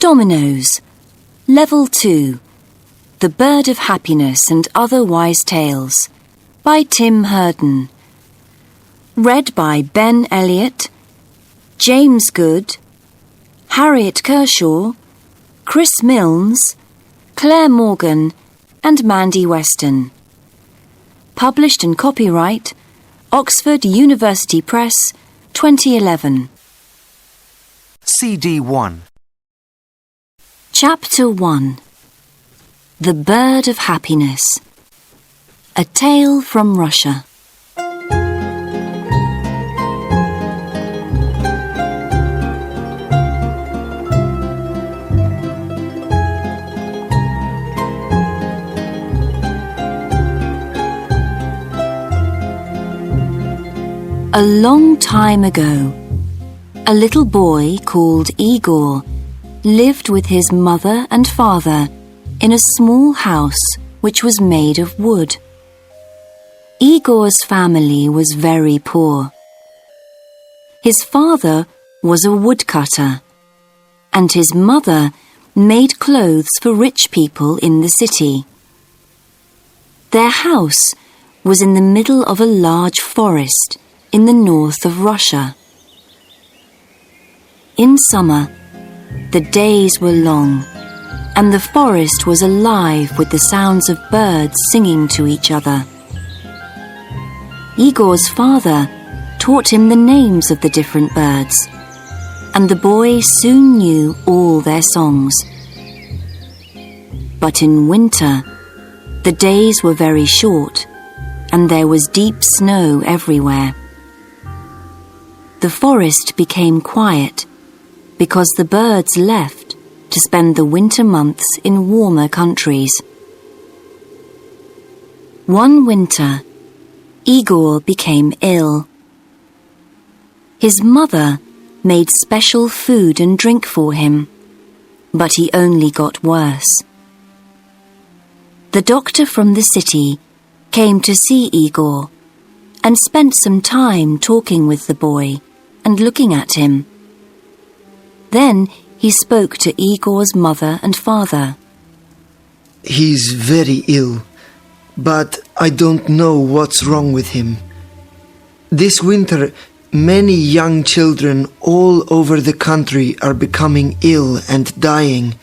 Dominoes. Level 2. The Bird of Happiness and Other Wise Tales by Tim Herden. Read by Ben Elliott, James Good, Harriet Kershaw, Chris Milnes, Claire Morgan and Mandy Weston. Published and copyright Oxford University Press, 2011. CD 1. Chapter 1. The Bird of Happiness. A Tale from Russia. A long time ago, a little boy called Igor lived with his mother and father in a small house which was made of wood. Igor's family was very poor. His father was a woodcutter, and his mother made clothes for rich people in the city. Their house was in the middle of a large forest in the north of Russia. In summer, the days were long, and the forest was alive with the sounds of birds singing to each other. Igor's father taught him the names of the different birds, and the boy soon knew all their songs. But in winter, the days were very short, and there was deep snow everywhere. The forest became quiet because the birds left to spend the winter months in warmer countries. One winter, Igor became ill. His mother made special food and drink for him, but he only got worse. The doctor from the city came to see Igor and spent some time talking with the boy and looking at him. Then he spoke to Igor's mother and father. He's very ill, but I don't know what's wrong with him. This winter, many young children all over the country are becoming ill and dying,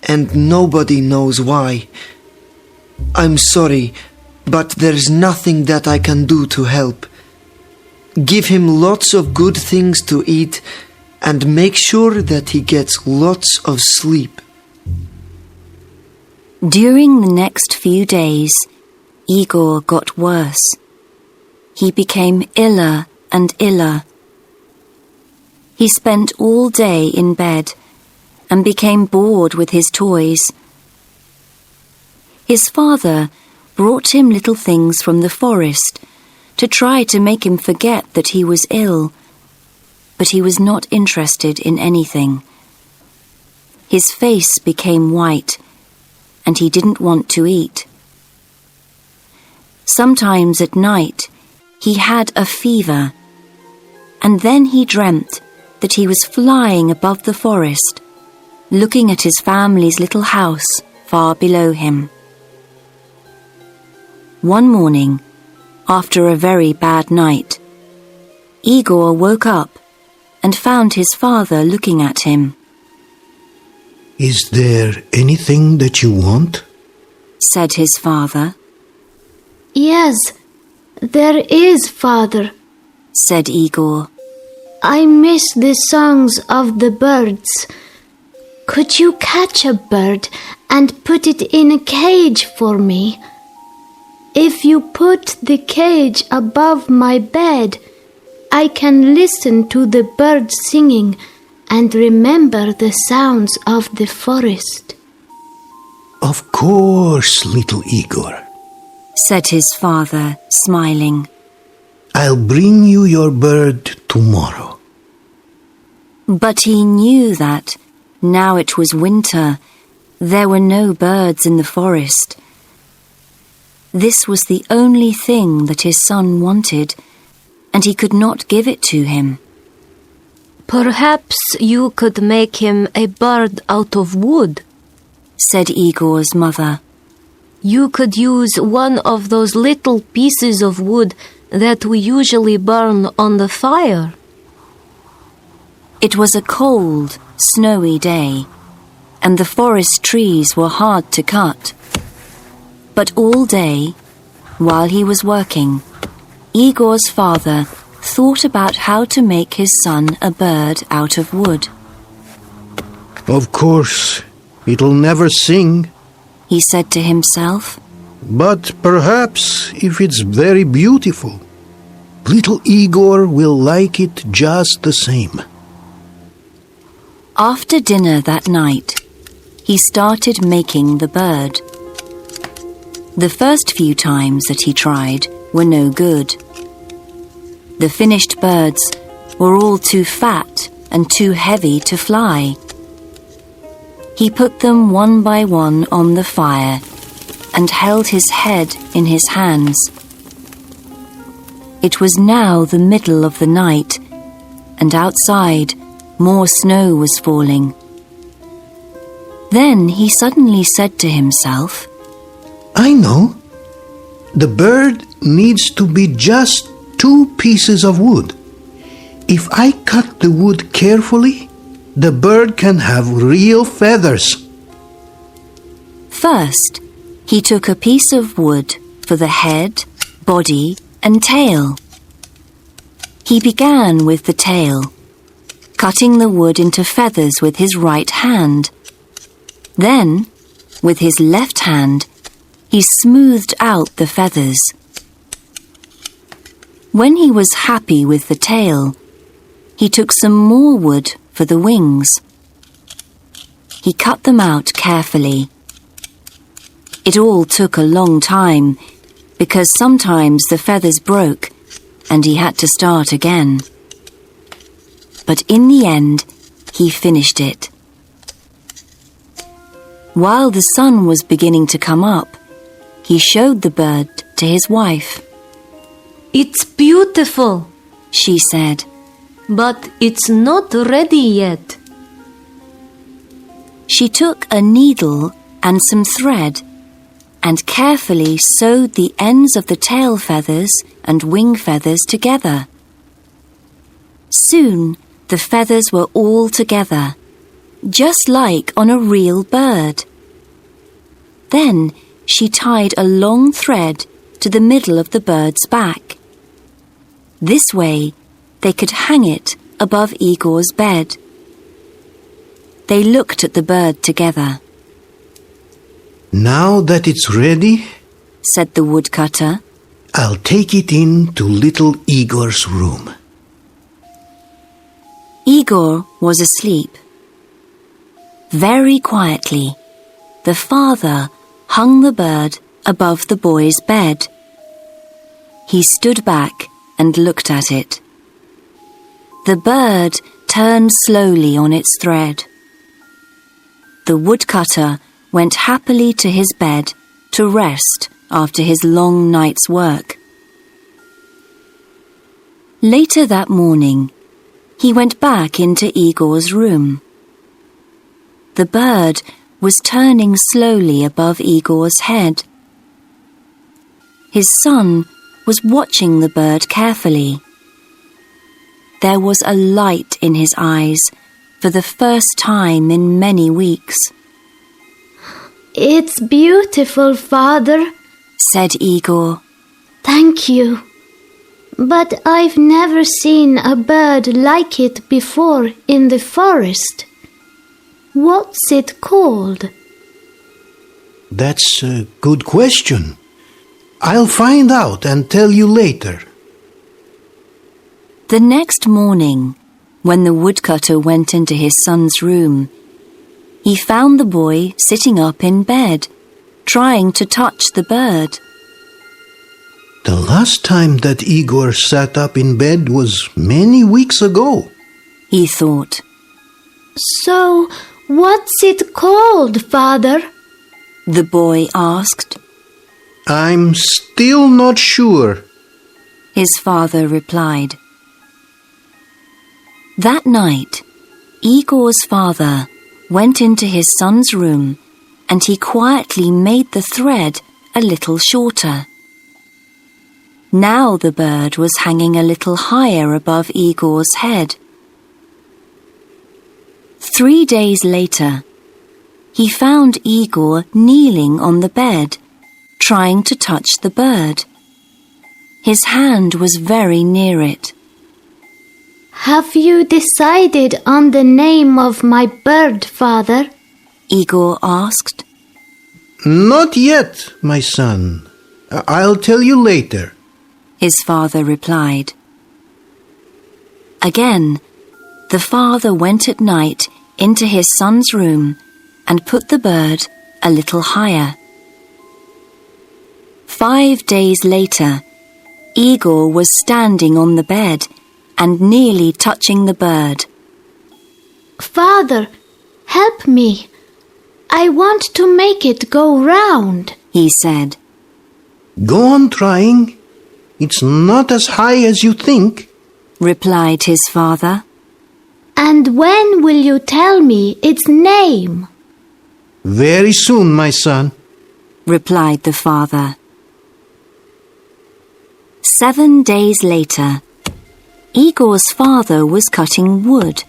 and nobody knows why. I'm sorry, but there's nothing that I can do to help. Give him lots of good things to eat and make sure that he gets lots of sleep. During the next few days, Igor got worse. He became iller and iller. He spent all day in bed and became bored with his toys. His father brought him little things from the forest to try to make him forget that he was ill, but he was not interested in anything. His face became white, and he didn't want to eat. Sometimes at night, he had a fever, and then he dreamt that he was flying above the forest, looking at his family's little house far below him. One morning, after a very bad night, Igor woke up and found his father looking at him. "Is there anything that you want?" said his father. "Yes, there is, Father," said Igor. "I miss the songs of the birds. Could you catch a bird and put it in a cage for me? If you put the cage above my bed, I can listen to the birds singing and remember the sounds of the forest." "Of course, little Igor," said his father, smiling. "I'll bring you your bird tomorrow." But he knew that, now it was winter, there were no birds in the forest. This was the only thing that his son wanted, and he could not give it to him. Perhaps you could make him a bird out of wood, said Igor's mother. You could use one of those little pieces of wood that we usually burn on the fire. It was a cold, snowy day, and the forest trees were hard to cut. But all day, while he was working, Igor's father thought about how to make his son a bird out of wood. Of course, it'll never sing, He said to himself. but perhaps if it's very beautiful, little Igor will like it just the same. After dinner that night, he started making the bird. The first few times that he tried were no good. The finished birds were all too fat and too heavy to fly. He put them one by one on the fire and held his head in his hands. It was now the middle of the night, and outside more snow was falling. Then he suddenly said to himself, I know. The bird needs to be just 2 pieces of wood. If I cut the wood carefully, the bird can have real feathers. First, he took a piece of wood for the head, body, and tail. He began with the tail, cutting the wood into feathers with his right hand. Then, with his left hand, he smoothed out the feathers. When he was happy with the tail, he took some more wood for the wings. He cut them out carefully. It all took a long time, because sometimes the feathers broke and he had to start again. But in the end, he finished it. While the sun was beginning to come up, he showed the bird to his wife. It's beautiful, She said, but it's not ready yet. She took a needle and some thread and carefully sewed the ends of the tail feathers and wing feathers together. Soon the feathers were all together, just like on a real bird. Then she tied a long thread to the middle of the bird's back. This way they could hang it above Igor's bed. They looked at the bird together. Now that it's ready, Said the woodcutter. I'll take it in to little Igor's room. Igor was asleep. Very quietly, the father hung the bird above the boy's bed. He stood back and looked at it. The bird turned slowly on its thread. The woodcutter went happily to his bed to rest after his long night's work. Later that morning, he went back into Igor's room. The bird was turning slowly above Igor's head. His son was watching the bird carefully. There was a light in his eyes for the first time in many weeks. It's beautiful, Father, Said Igor. Thank you. But I've never seen a bird like it before in the forest. What's it called? That's a good question. I'll find out and tell you later. The next morning, when the woodcutter went into his son's room, he found the boy sitting up in bed, trying to touch the bird. The last time that Igor sat up in bed was many weeks ago. He thought. So, what's it called, Father? The boy asked. I'm still not sure. His father replied. That night, Igor's father went into his son's room and he quietly made the thread a little shorter. Now the bird was hanging a little higher above Igor's head. 3 days later, he found Igor kneeling on the bed, trying to touch the bird. His hand was very near it. Have you decided on the name of my bird, Father? Igor asked. Not yet, my son. I'll tell you later, his father replied. Again, the father went at night into his son's room and put the bird a little higher. 5 days later, Igor was standing on the bed and nearly touching the bird. Father, help me. I want to make it go round, he said. Go on trying. It's not as high as you think, replied his father. And when will you tell me its name? Very soon, my son, replied the father. 7 days later, Igor's father was cutting wood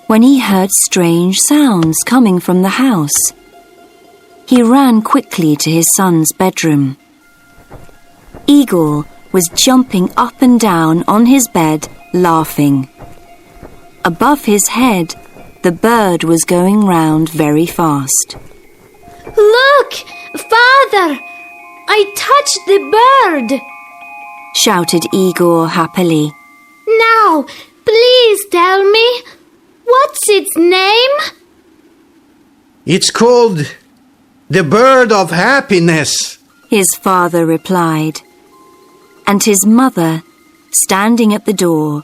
when he heard strange sounds coming from the house. He ran quickly to his son's bedroom. Igor was jumping up and down on his bed, laughing. Above his head, the bird was going round very fast. Look, Father! I touched the bird! Shouted Igor happily. Now, please tell me, what's its name? It's called the bird of happiness, his father replied. And his mother, standing at the door,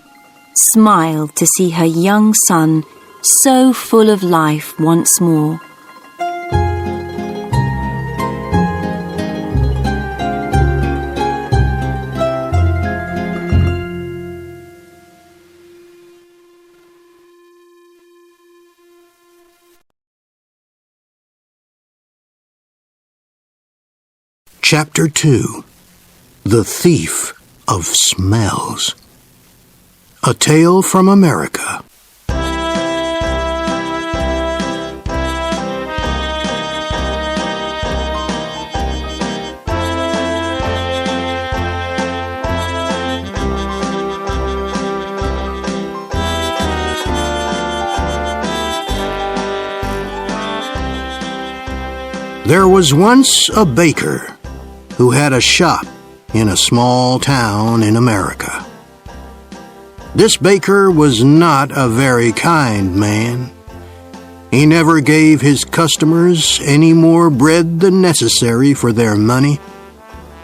smiled to see her young son so full of life once more. Chapter 2. The Thief of Smells. A Tale from America. There was once a baker who had a shop in a small town in America. This baker was not a very kind man. He never gave his customers any more bread than necessary for their money,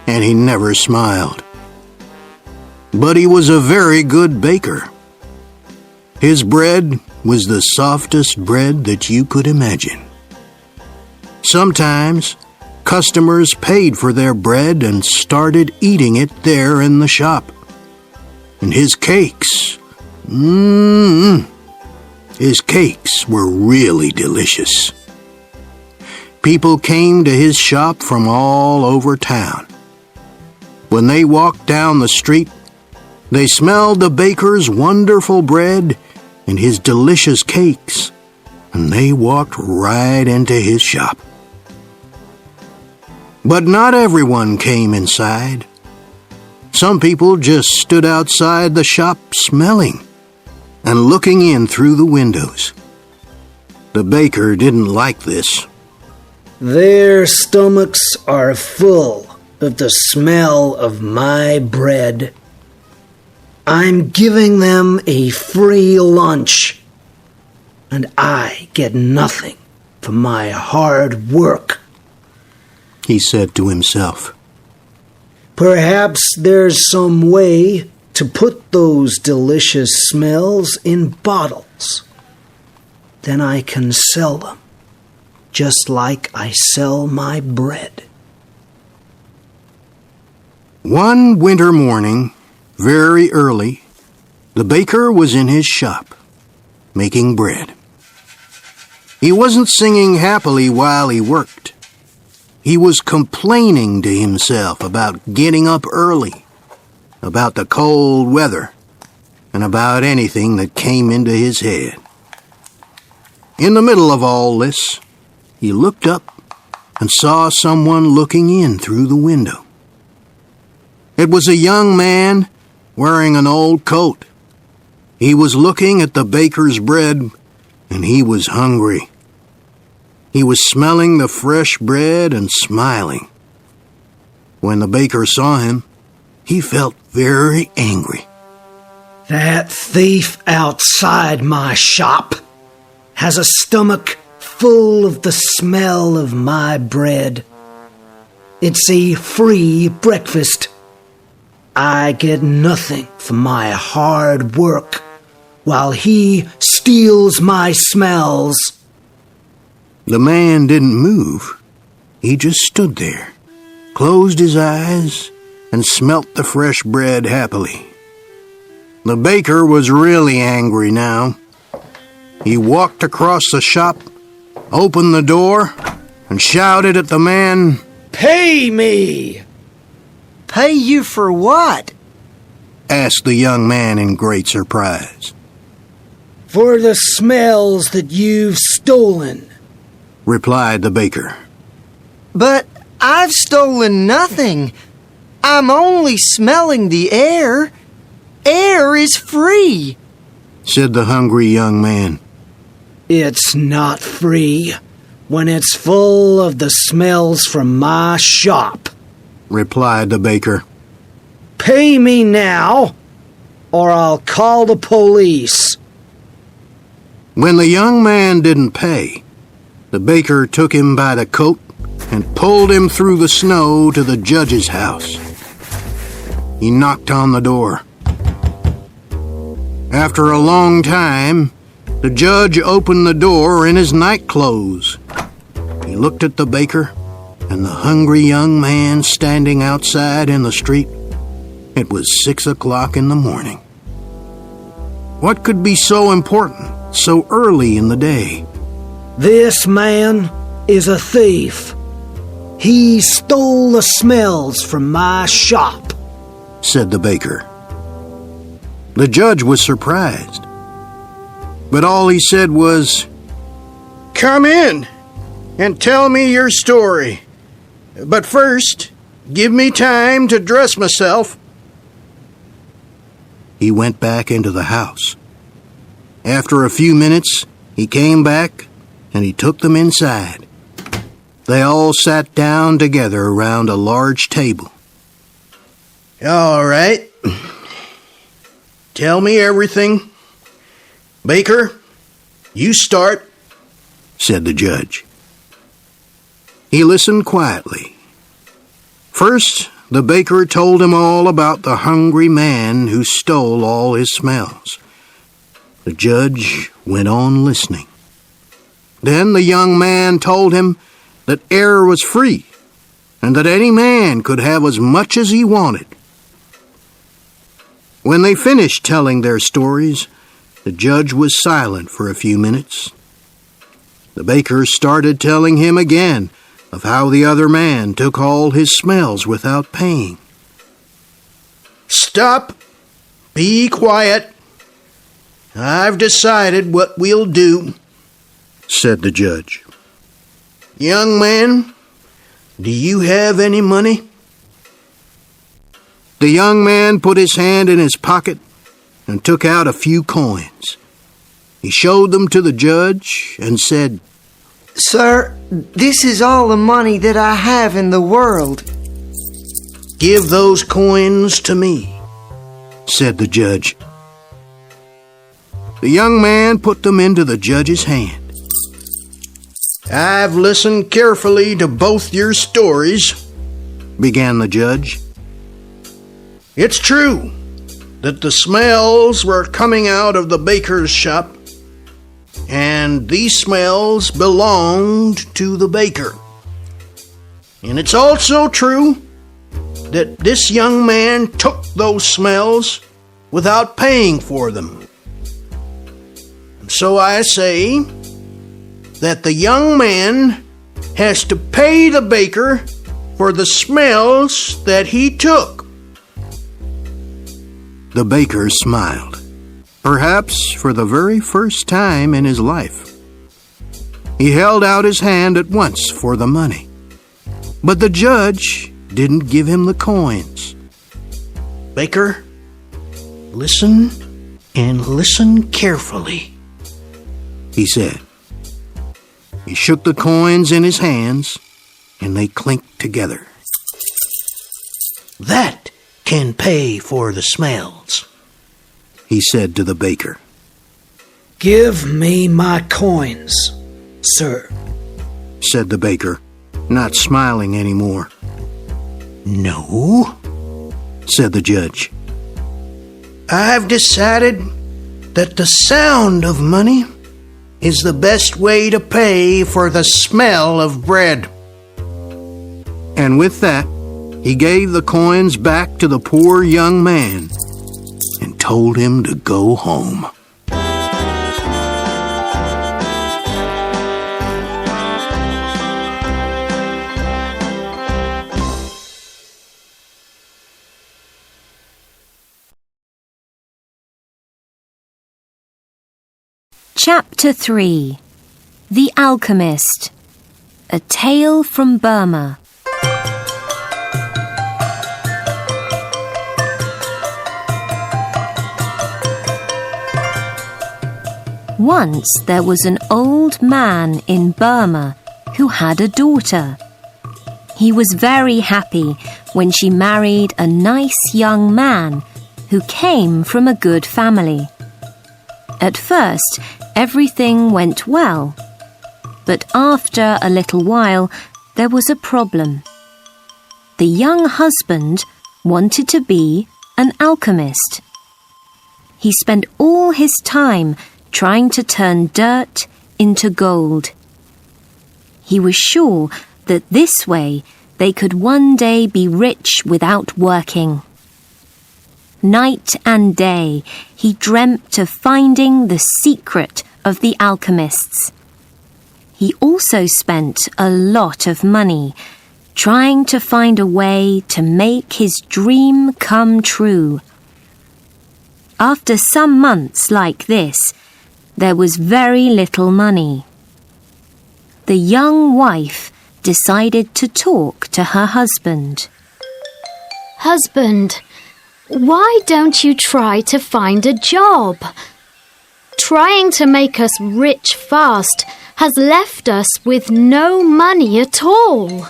and he never smiled. But he was a very good baker. His bread was the softest bread that you could imagine. Sometimes customers paid for their bread and started eating it there in the shop. And his cakes, his cakes were really delicious. People came to his shop from all over town. When they walked down the street, they smelled the baker's wonderful bread and his delicious cakes, and they walked right into his shop. But not everyone came inside. Some people just stood outside the shop smelling and looking in through the windows. The baker didn't like this. Their stomachs are full of the smell of my bread. I'm giving them a free lunch, and I get nothing for my hard work, he said to himself. Perhaps there's some way to put those delicious smells in bottles. Then I can sell them, just like I sell my bread. One winter morning, very early, the baker was in his shop. making bread. He wasn't singing happily while he worked. He was complaining to himself about getting up early, about the cold weather, and about anything that came into his head. In the middle of all this, he looked up and saw someone looking in through the window. It was a young man wearing an old coat. He was looking at the baker's bread, and he was hungry. He was smelling the fresh bread and smiling. When the baker saw him, he felt very angry. That thief outside my shop has a stomach full of the smell of my bread. It's a free breakfast. I get nothing for my hard work, while he steals my smells. The man didn't move. He just stood there, closed his eyes, and smelt the fresh bread happily. The baker was really angry now. He walked across the shop, opened the door, and shouted at the man, "Pay me!" Pay you for what? asked the young man in great surprise. "For the smells that you've stolen." Replied the baker. But I've stolen nothing. I'm only smelling the air. Air is free, said the hungry young man. It's not free when it's full of the smells from my shop, replied the baker. Pay me now, or I'll call the police. When the young man didn't pay, the baker took him by the coat and pulled him through the snow to the judge's house. He knocked on the door. After a long time, the judge opened the door in his nightclothes. He looked at the baker and the hungry young man standing outside in the street. It was 6 o'clock in the morning. What could be so important so early in the day? This man is a thief. He stole the smells from my shop, said the baker. The judge was surprised, but all he said was, "Come in and tell me your story. But first, give me time to dress myself." He went back into the house. After a few minutes, he came back and he took them inside. They all sat down together around a large table. "All right. Tell me everything. Baker, you start," said the judge. He listened quietly. First, the baker told him all about the hungry man who stole all his smells. The judge went on listening. Then the young man told him that air was free and that any man could have as much as he wanted. When they finished telling their stories, the judge was silent for a few minutes. The baker started telling him again of how the other man took all his smells without paying. "Stop! Be quiet! I've decided what we'll do," said the judge. "Young man, do you have any money?" The young man put his hand in his pocket and took out a few coins. He showed them to the judge and said, Sir, this is all the money that I have in the world. "Give those coins to me," said the judge. The young man put them into the judge's hand. "I've listened carefully to both your stories," began the judge. "It's true that the smells were coming out of the baker's shop, and these smells belonged to the baker. And it's also true that this young man took those smells without paying for them. And So I say that the young man has to pay the baker for the smells that he took. The baker smiled, perhaps for the very first time in his life. He held out his hand at once for the money, but the judge didn't give him the coins. Baker, listen and listen carefully, he said. He shook the coins in his hands, and they clinked together. That can pay for the smells, he said to the baker. Give me my coins, sir, said the baker, not smiling anymore. No, said the judge. I've decided that the sound of money is the best way to pay for the smell of bread. And with that, he gave the coins back to the poor young man and told him to go home. Chapter 3 The Alchemist. A Tale from Burma. Once there was an old man in Burma who had a daughter. He was very happy when she married a nice young man who came from a good family. At first, everything went well, but after a little while, there was a problem. The young husband wanted to be an alchemist. He spent all his time trying to turn dirt into gold. He was sure that this way they could one day be rich without working. Night and day, he dreamt of finding the secret of the alchemists. He also spent a lot of money trying to find a way to make his dream come true. After some months like this, there was very little money. The young wife decided to talk to her husband. Husband, why don't you try to find a job? Trying to make us rich fast has left us with no money at all,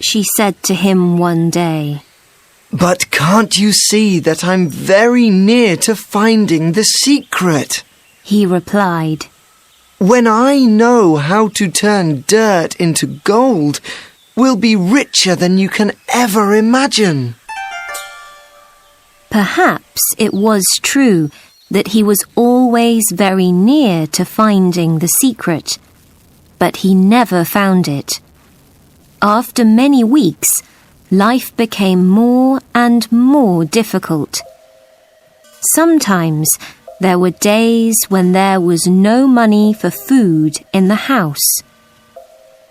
she said to him one day. But can't you see that I'm very near to finding the secret? He replied. When I know how to turn dirt into gold, we'll be richer than you can ever imagine. Perhaps it was true that he was always very near to finding the secret, but he never found it. After many weeks, life became more and more difficult. Sometimes there were days when there was no money for food in the house.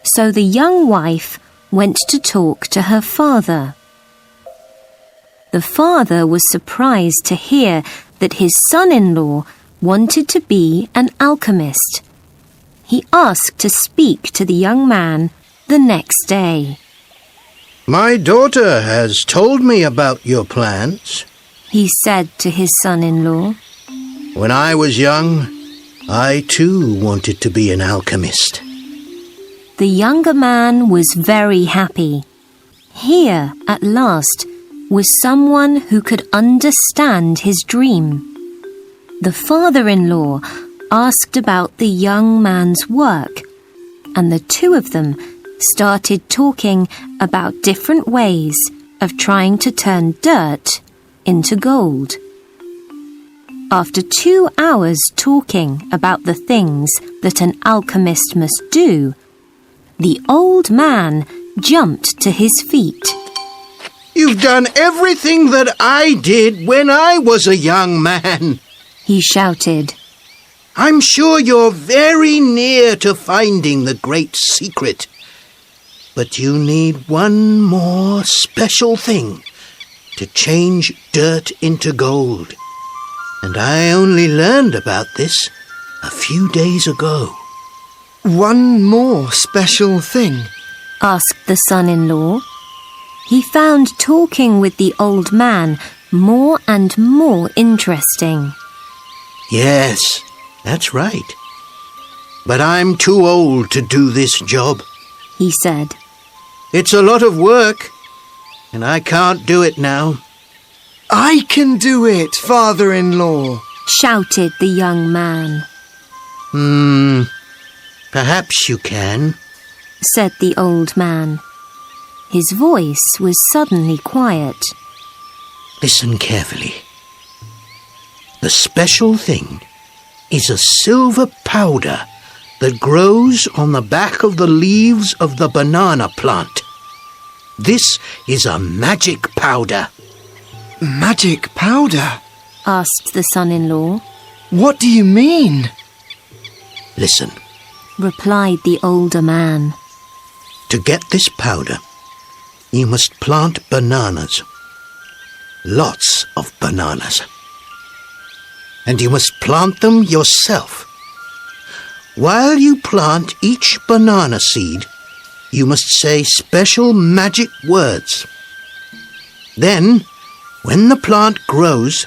So the young wife went to talk to her father. The father was surprised to hear that his son-in-law wanted to be an alchemist. He asked to speak to the young man the next day. My daughter has told me about your plans, he said to his son-in-law. When I was young, I too wanted to be an alchemist. The younger man was very happy. Here, at last, was someone who could understand his dream. The father-in-law asked about the young man's work, and the two of them started talking about different ways of trying to turn dirt into gold. After 2 hours talking about the things that an alchemist must do, the old man jumped to his feet. You've done everything that I did when I was a young man, he shouted. I'm sure you're very near to finding the great secret. But you need one more special thing to change dirt into gold. And I only learned about this a few days ago. One more special thing? asked the son-in-law. He found talking with the old man more and more interesting. Yes, that's right. But I'm too old to do this job, he said. It's a lot of work, and I can't do it now. I can do it, father-in-law, shouted the young man. Perhaps you can, said the old man. His voice was suddenly quiet. Listen carefully. The special thing is a silver powder that grows on the back of the leaves of the banana plant. This is a magic powder. Magic powder? asked the son-in-law. What do you mean? Listen. replied the older man. To get this powder, you must plant bananas. Lots of bananas. And you must plant them yourself. While you plant each banana seed, you must say special magic words. Then, when the plant grows,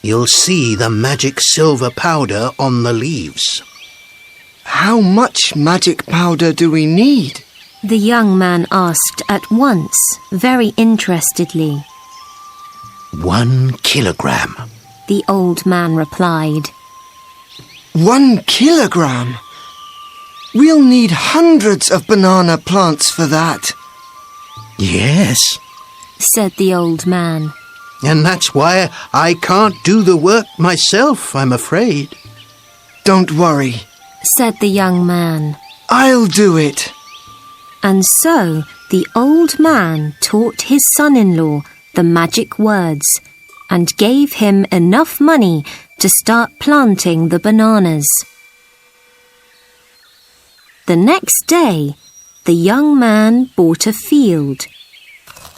you'll see the magic silver powder on the leaves. How much magic powder do we need? The young man asked at once, very interestedly. 1 kilogram, the old man replied. 1 kilogram? We'll need hundreds of banana plants for that. Yes, said the old man. And that's why I can't do the work myself, I'm afraid. Don't worry, said the young man. I'll do it. And so the old man taught his son-in-law the magic words and gave him enough money to start planting the bananas. The next day, the young man bought a field.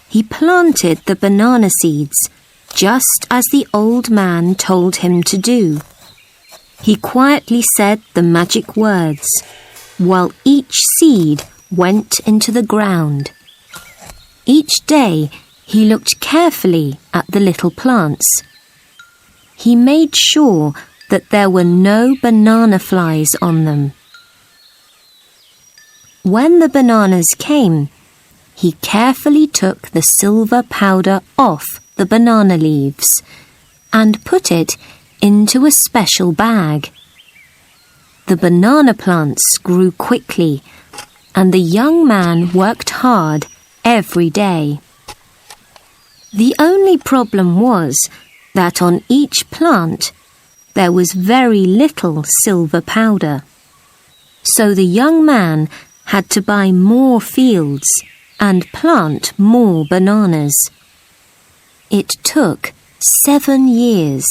He planted the banana seeds just as the old man told him to do. He quietly said the magic words, while each seed went into the ground. Each day he looked carefully at the little plants. He made sure that there were no banana flies on them. When the bananas came, he carefully took the silver powder off the banana leaves and put it into a special bag. The banana plants grew quickly, and the young man worked hard every day. The only problem was that on each plant there was very little silver powder. So the young man had to buy more fields and plant more bananas. It took 7 years.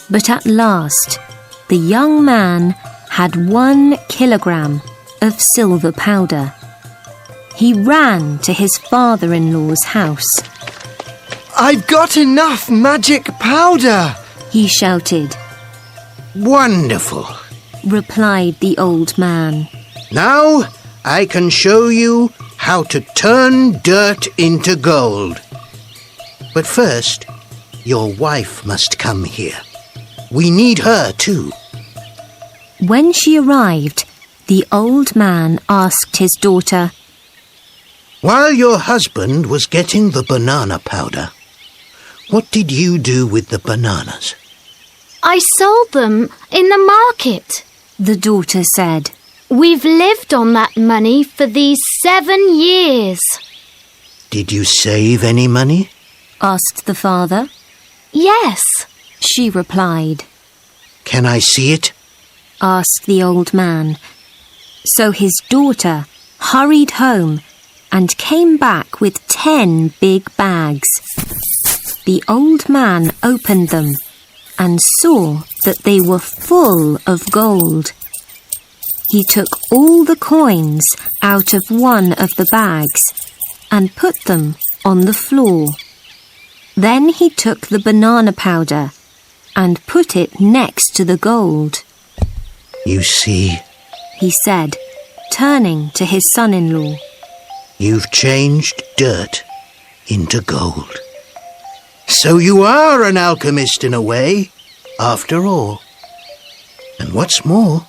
But at last, the young man had 1 kilogram of silver powder. He ran to his father-in-law's house. I've got enough magic powder, he shouted. Wonderful, replied the old man. Now I can show you how to turn dirt into gold. But first, your wife must come here. We need her too. When she arrived, the old man asked his daughter, While your husband was getting the banana powder, what did you do with the bananas? I sold them in the market, the daughter said. We've lived on that money for these 7 years. Did you save any money? asked the father. Yes, she replied. Can I see it? asked the old man. So his daughter hurried home and came back with 10 big bags. The old man opened them and saw that they were full of gold. He took all the coins out of one of the bags and put them on the floor. Then he took the banana powder and put it next to the gold. You see, He said, turning to his son-in-law. you've changed dirt into gold. So you are an alchemist in a way, after all. And what's more,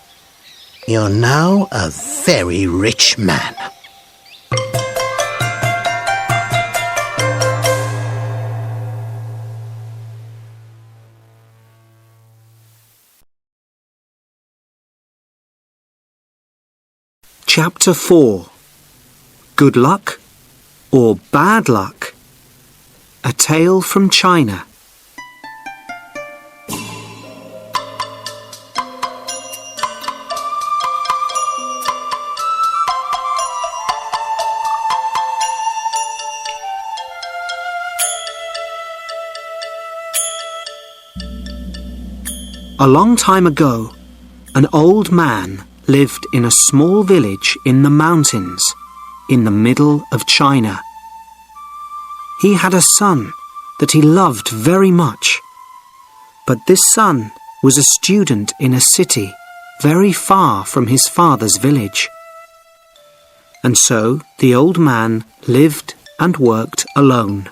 you're now a very rich man. Chapter 4. Good Luck or Bad Luck? A Tale from China. A long time ago, an old man lived in a small village in the mountains, in the middle of China. He had a son that he loved very much, but this son was a student in a city very far from his father's village. And so the old man lived and worked alone.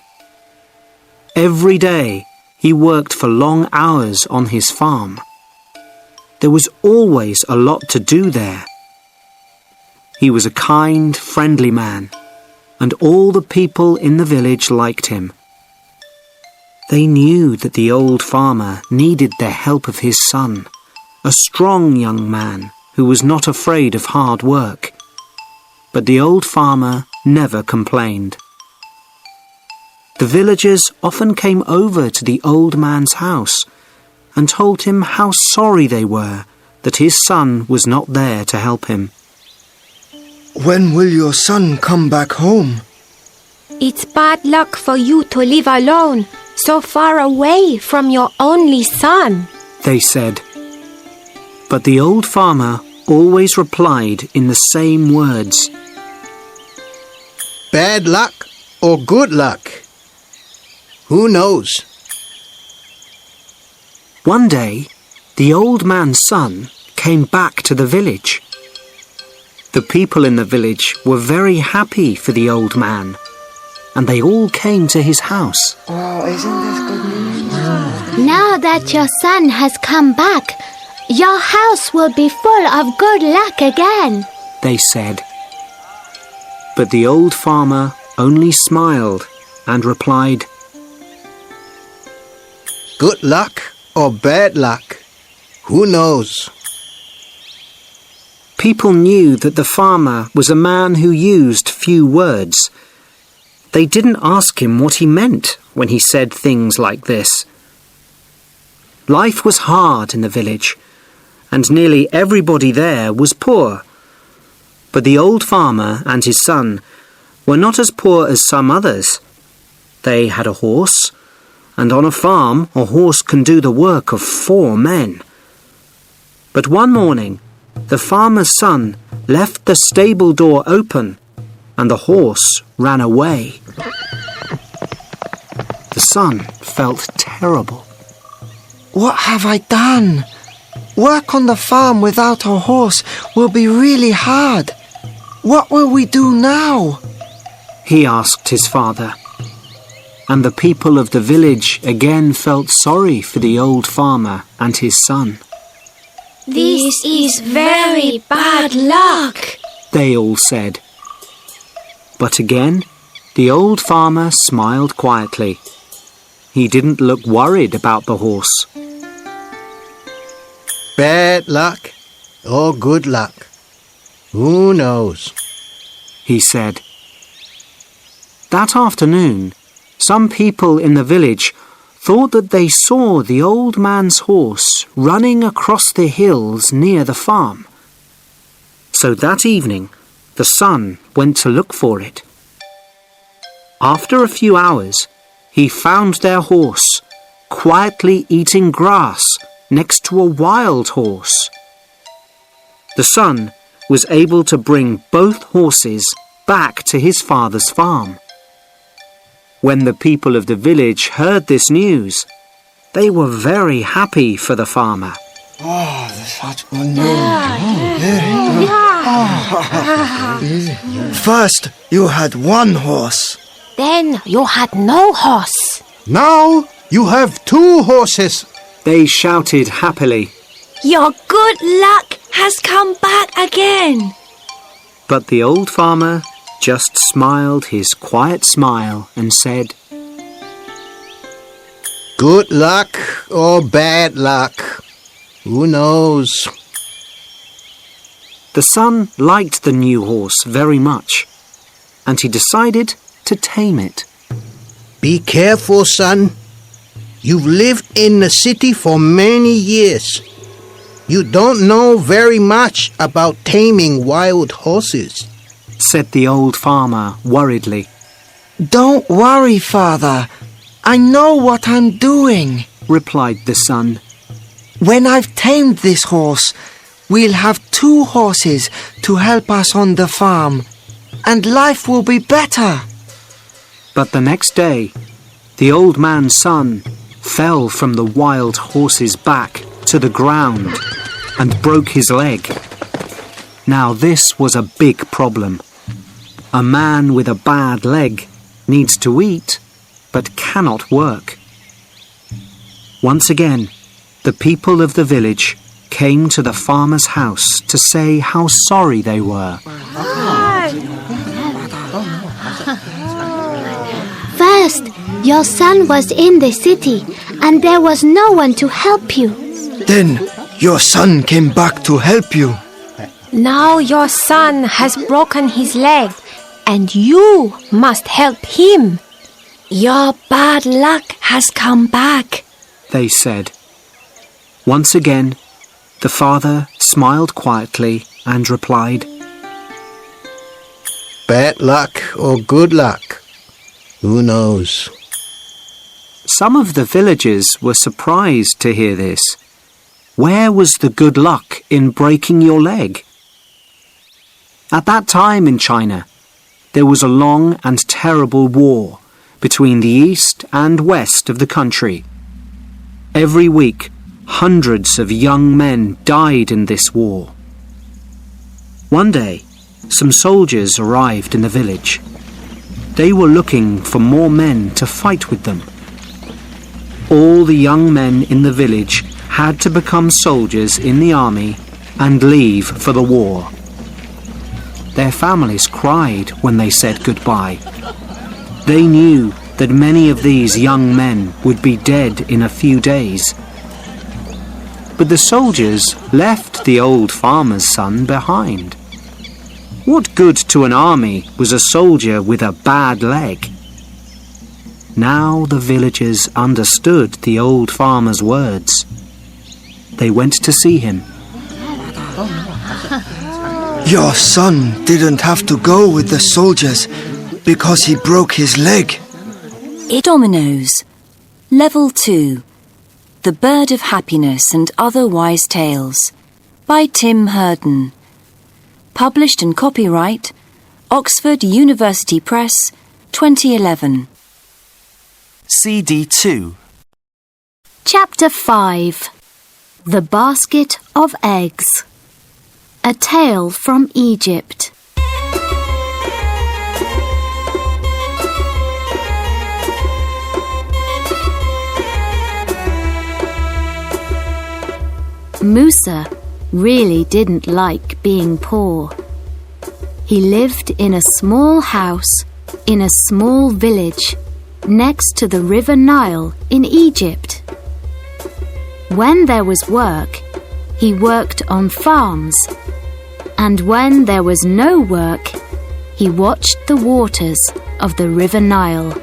Every day he worked for long hours on his farm. There was always a lot to do there. He was a kind, friendly man, and all the people in the village liked him. They knew that the old farmer needed the help of his son, a strong young man who was not afraid of hard work. But the old farmer never complained. The villagers often came over to the old man's house and told him how sorry they were that his son was not there to help him. When will your son come back home? It's bad luck for you to live alone, so far away from your only son, they said. But the old farmer always replied in the same words. Bad luck or good luck? Who knows? One day, the old man's son came back to the village. The people in the village were very happy for the old man, and they all came to his house. Oh, isn't this good news? Now that your son has come back, your house will be full of good luck again, they said. But the old farmer only smiled and replied, Good luck or bad luck? Who knows? People knew that the farmer was a man who used few words. They didn't ask him what he meant when he said things like this. Life was hard in the village, and nearly everybody there was poor. But the old farmer and his son were not as poor as some others. They had a horse, and on a farm a horse can do the work of 4 men. But one morning, the farmer's son left the stable door open, and the horse ran away. The son felt terrible. What have I done? Work on the farm without a horse will be really hard. What will we do now? He asked his father. And the people of the village again felt sorry for the old farmer and his son. This is very bad luck, they all said. But again, the old farmer smiled quietly. He didn't look worried about the horse. Bad luck or good luck? Who knows? He said. That afternoon, some people in the village thought that they saw the old man's horse running across the hills near the farm. So that evening, the son went to look for it. After a few hours, he found their horse, quietly eating grass next to a wild horse. The son was able to bring both horses back to his father's farm. When the people of the village heard this news, they were very happy for the farmer. First, you had one horse. Then you had no horse. Now you have 2 horses. They shouted happily. Your good luck has come back again. But the old farmer just smiled his quiet smile and said, Good luck or bad luck, who knows? The son liked the new horse very much, and he decided to tame it. Be careful, son. You've lived in the city for many years. You don't know very much about taming wild horses, said the old farmer worriedly. Don't worry, Father. I know what I'm doing, replied the son. When I've tamed this horse, we'll have 2 horses to help us on the farm, and life will be better. But the next day, the old man's son fell from the wild horse's back to the ground and broke his leg. Now this was a big problem. A man with a bad leg needs to eat, but cannot work. Once again, the people of the village came to the farmer's house to say how sorry they were. First, your son was in the city, and there was no one to help you. Then your son came back to help you. Now your son has broken his leg, and you must help him. Your bad luck has come back, they said. Once again, the father smiled quietly and replied, Bad luck or good luck, who knows? Some of the villagers were surprised to hear this. Where was the good luck in breaking your leg? At that time in China, there was a long and terrible war between the east and west of the country. Every week, hundreds of young men died in this war. One day, some soldiers arrived in the village. They were looking for more men to fight with them. All the young men in the village had to become soldiers in the army and leave for the war. Their families cried when they said goodbye. They knew that many of these young men would be dead in a few days. But the soldiers left the old farmer's son behind. What good to an army was a soldier with a bad leg? Now the villagers understood the old farmer's words. They went to see him. Your son didn't have to go with the soldiers because he broke his leg. Dominoes. Level 2. The Bird of Happiness and Other Wise Tales by Tim Herden. Published and copyright Oxford University Press 2011. CD 2. Chapter 5. The Basket of Eggs. A Tale from Egypt. Musa really didn't like being poor. He lived in a small house in a small village next to the River Nile in Egypt. When there was work, he worked on farms, and when there was no work, he watched the waters of the River Nile.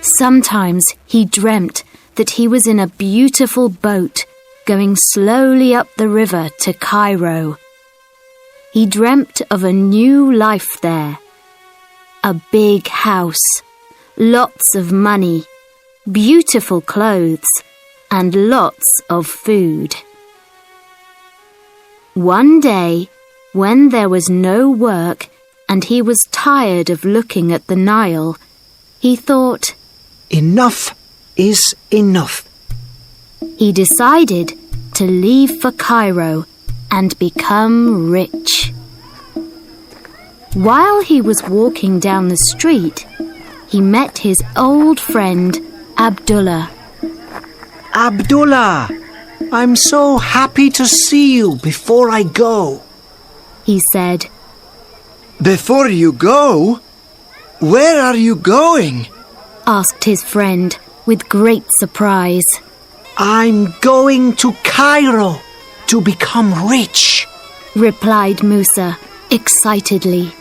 Sometimes he dreamt that he was in a beautiful boat going slowly up the river to Cairo. He dreamt of a new life there. A big house, lots of money, beautiful clothes, and lots of food. One day, when there was no work and he was tired of looking at the Nile, he thought, Enough is enough. He decided to leave for Cairo and become rich. While he was walking down the street, he met his old friend Abdullah. Abdullah, I'm so happy to see you before I go. He said, Before you go? Where are you going? Asked his friend with great surprise. I'm going to Cairo to become rich, replied Musa excitedly.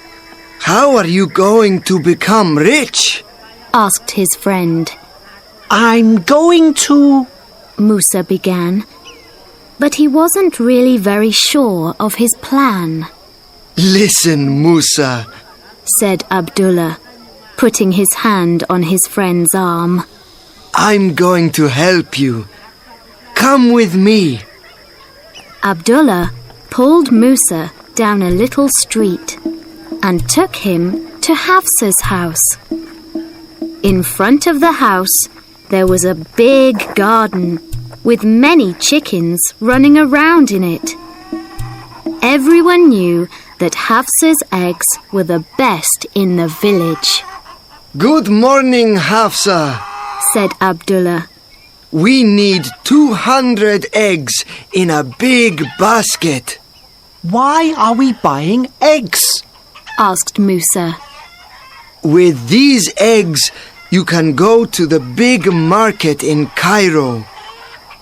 How are you going to become rich? Asked his friend. I'm going to... Musa began, but he wasn't really very sure of his plan. Listen, Musa, said Abdullah, putting his hand on his friend's arm. I'm going to help you. Come with me. Abdullah pulled Musa down a little street and took him to Hafsa's house. In front of the house, there was a big garden with many chickens running around in it. Everyone knew that Hafsa's eggs were the best in the village. Good morning, Hafsa, said Abdullah. We need 200 eggs in a big basket. Why are we buying eggs? Asked Musa. With these eggs, you can go to the big market in Cairo.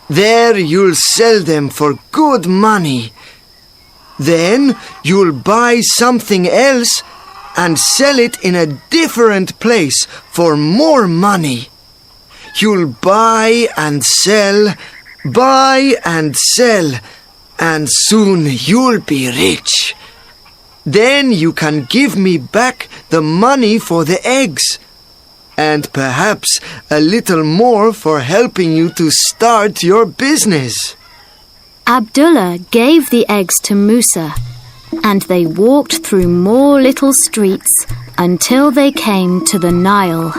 There you'll sell them for good money. Then you'll buy something else and sell it in a different place for more money. You'll buy and sell, and soon you'll be rich. Then you can give me back the money for the eggs, and perhaps a little more for helping you to start your business. Abdullah gave the eggs to Musa, and they walked through more little streets until they came to the Nile.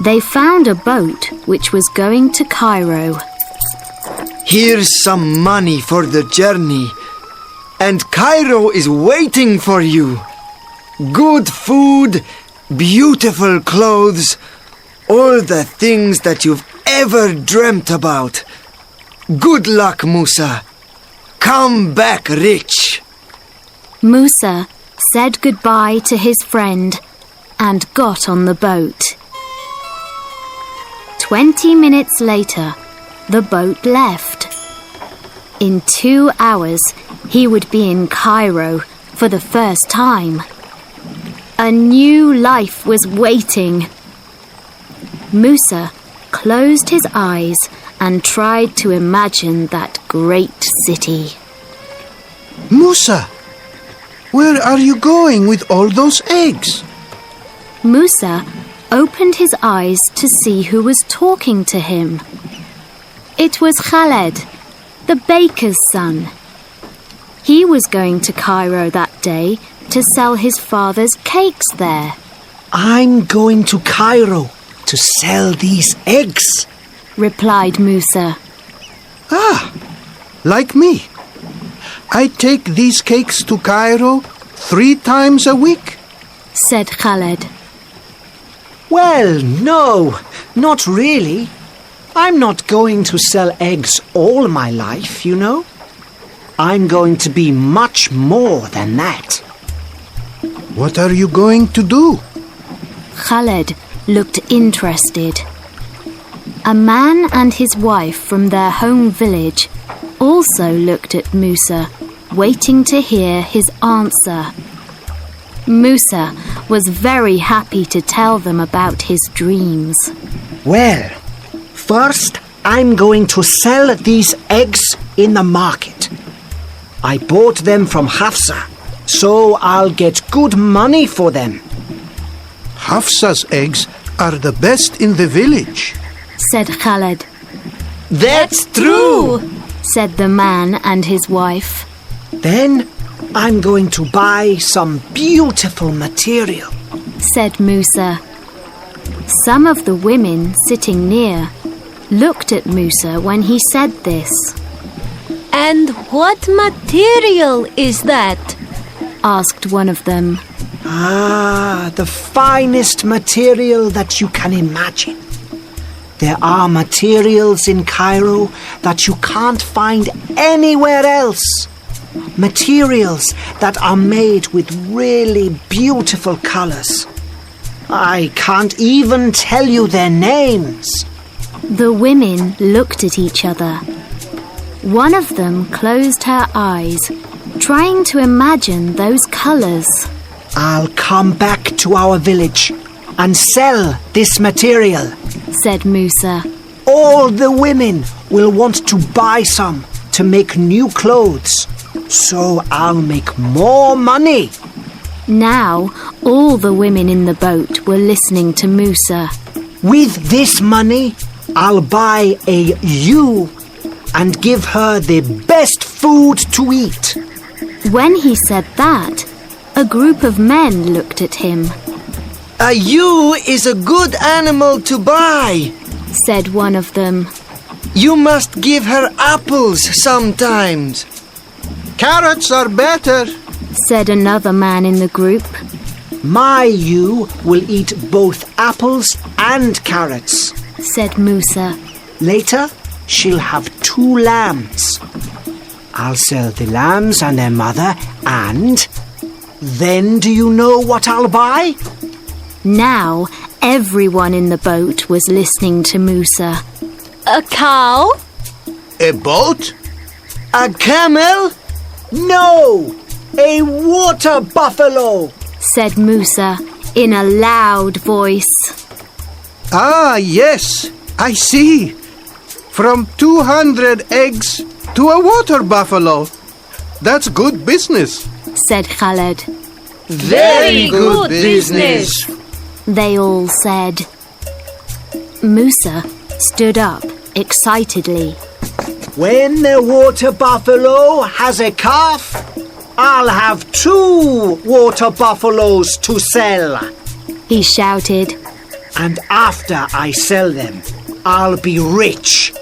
They found a boat which was going to Cairo. Here's some money for the journey, and Cairo is waiting for you. Good food, beautiful clothes, all the things that you've ever dreamt about. Good luck, Musa. Come back rich. Musa said goodbye to his friend and got on the boat. 20 minutes later, the boat left. In 2 hours, he would be in Cairo for the first time. A new life was waiting. Musa closed his eyes and tried to imagine that great city. Musa, where are you going with all those eggs? Musa opened his eyes to see who was talking to him. It was Khaled, the baker's son. He was going to Cairo that day to sell his father's cakes there. I'm going to Cairo to sell these eggs, replied Musa. Ah, like me. I take these cakes to Cairo 3 times a week, said Khaled. Well, no, not really. I'm not going to sell eggs all my life, you know. I'm going to be much more than that. What are you going to do? Khaled looked interested. A man and his wife from their home village also looked at Musa, waiting to hear his answer. Musa was very happy to tell them about his dreams. Well, first I'm going to sell these eggs in the market. I bought them from Hafsa, so I'll get good money for them. Hafsa's eggs are the best in the village, said Khaled. That's true, said the man and his wife. Then I'm going to buy some beautiful material, said Musa. Some of the women sitting near looked at Musa when he said this. And what material is that? Asked one of them. The finest material that you can imagine. There are materials in Cairo that you can't find anywhere else. Materials that are made with really beautiful colors. I can't even tell you their names. The women looked at each other. One of them closed her eyes, trying to imagine those colors. I'll come back to our village and sell this material, said Musa. All the women will want to buy some to make new clothes, so I'll make more money. Now, all the women in the boat were listening to Musa. With this money, I'll buy a ewe and give her the best food to eat. When he said that, a group of men looked at him. A ewe is a good animal to buy, said one of them. You must give her apples sometimes. Carrots are better, said another man in the group. My ewe will eat both apples and carrots, said Musa. Later, she'll have 2 lambs. I'll sell the lambs and their mother, and then do you know what I'll buy? Now, everyone in the boat was listening to Musa. A cow? a boat, A camel? No! A water buffalo! said Musa in a loud voice. Ah, yes, I see. From 200 eggs to a water buffalo. That's good business, said Khaled. Very good business. They all said. Musa stood up excitedly. When the water buffalo has a calf, I'll have 2 water buffaloes to sell. He shouted. And after I sell them, I'll be rich.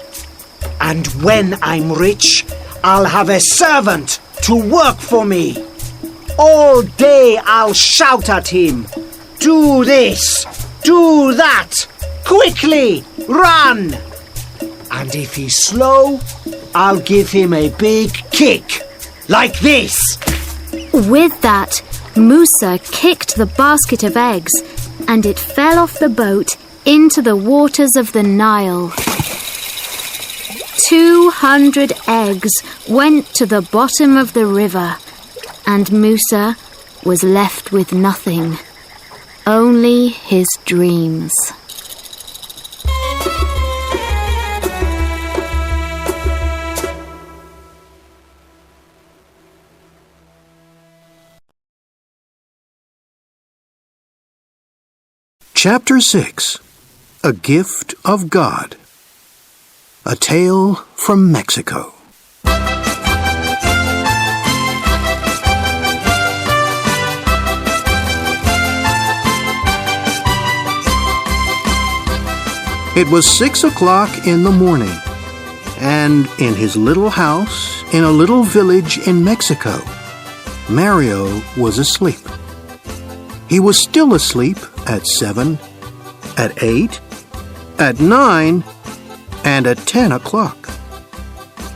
And when I'm rich, I'll have a servant to work for me. All day I'll shout at him, "Do this, do that, quickly, run!" And if he's slow, I'll give him a big kick, like this. With that, Musa kicked the basket of eggs, and it fell off the boat into the waters of the Nile. 200 eggs went to the bottom of the river, and Musa was left with nothing, only his dreams. Chapter 6. A Gift of God. A Tale from Mexico. It was 6 o'clock in the morning, and in his little house in a little village in Mexico, Mario was asleep. He was still asleep at 7, at 8, at 9, and at 10 o'clock.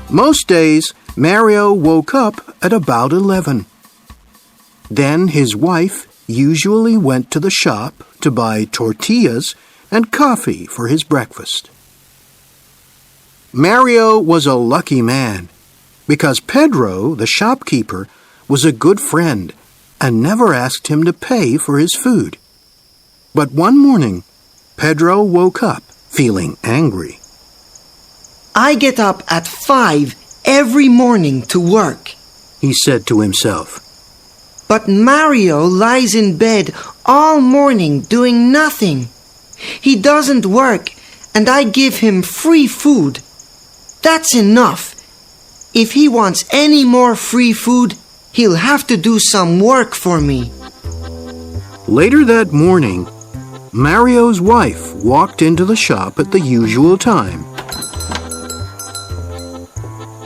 Most days, Mario woke up at about 11. Then his wife usually went to the shop to buy tortillas and coffee for his breakfast. Mario was a lucky man because Pedro, the shopkeeper, was a good friend and never asked him to pay for his food. But one morning, Pedro woke up feeling angry. I get up at 5 every morning to work, He said to himself. but Mario lies in bed all morning doing nothing. He doesn't work, and I give him free food. That's enough. If he wants any more free food, he'll have to do some work for me. Later that morning, Mario's wife walked into the shop at the usual time.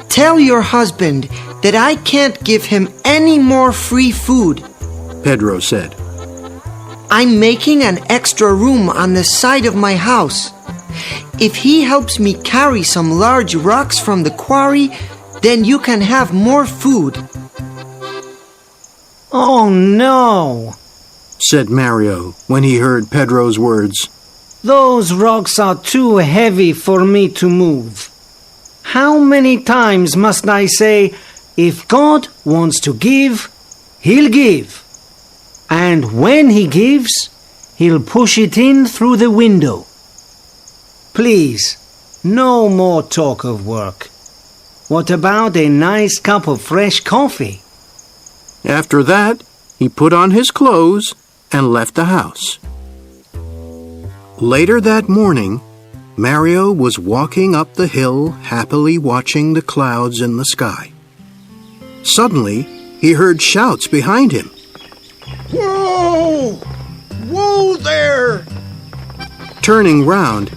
Tell your husband that I can't give him any more free food, Pedro said. I'm making an extra room on the side of my house. If he helps me carry some large rocks from the quarry, then you can have more food. Oh no, said Mario when he heard Pedro's words. those rocks are too heavy for me to move. How many times must I say, if God wants to give, He'll give. And when He gives, He'll push it in through the window. Please, no more talk of work. What about a nice cup of fresh coffee? After that, he put on his clothes and left the house. Later that morning, Mario was walking up the hill, happily watching the clouds in the sky. Suddenly, he heard shouts behind him. Whoa! Whoa there! Turning round,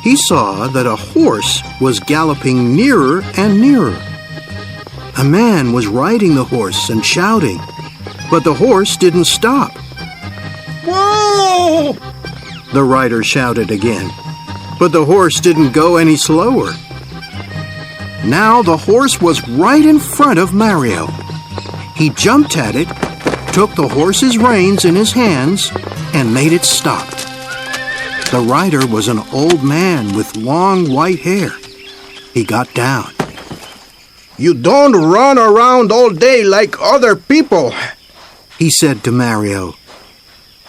he saw that a horse was galloping nearer and nearer. A man was riding the horse and shouting, but the horse didn't stop. Whoa! The rider shouted again, but the horse didn't go any slower. Now the horse was right in front of Mario. He jumped at it, took the horse's reins in his hands, and made it stop. The rider was an old man with long white hair. He got down. You don't run around all day like other people, he said to Mario.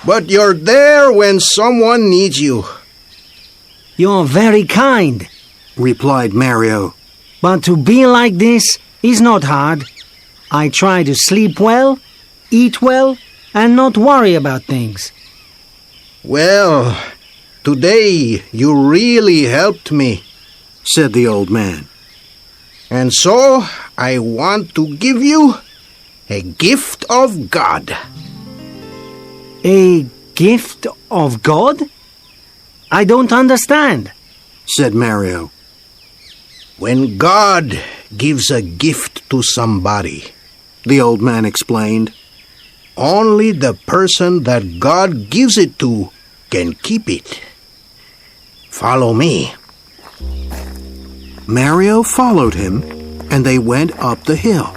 But you're there when someone needs you. You're very kind, replied Mario. but to be like this is not hard. I try to sleep well, eat well, and not worry about things. Well, today you really helped me, said the old man. And so I want to give you a gift of God. A gift of God? I don't understand, said Mario. When God gives a gift to somebody, the old man explained, only the person that God gives it to can keep it. Follow me. Mario followed him, and they went up the hill.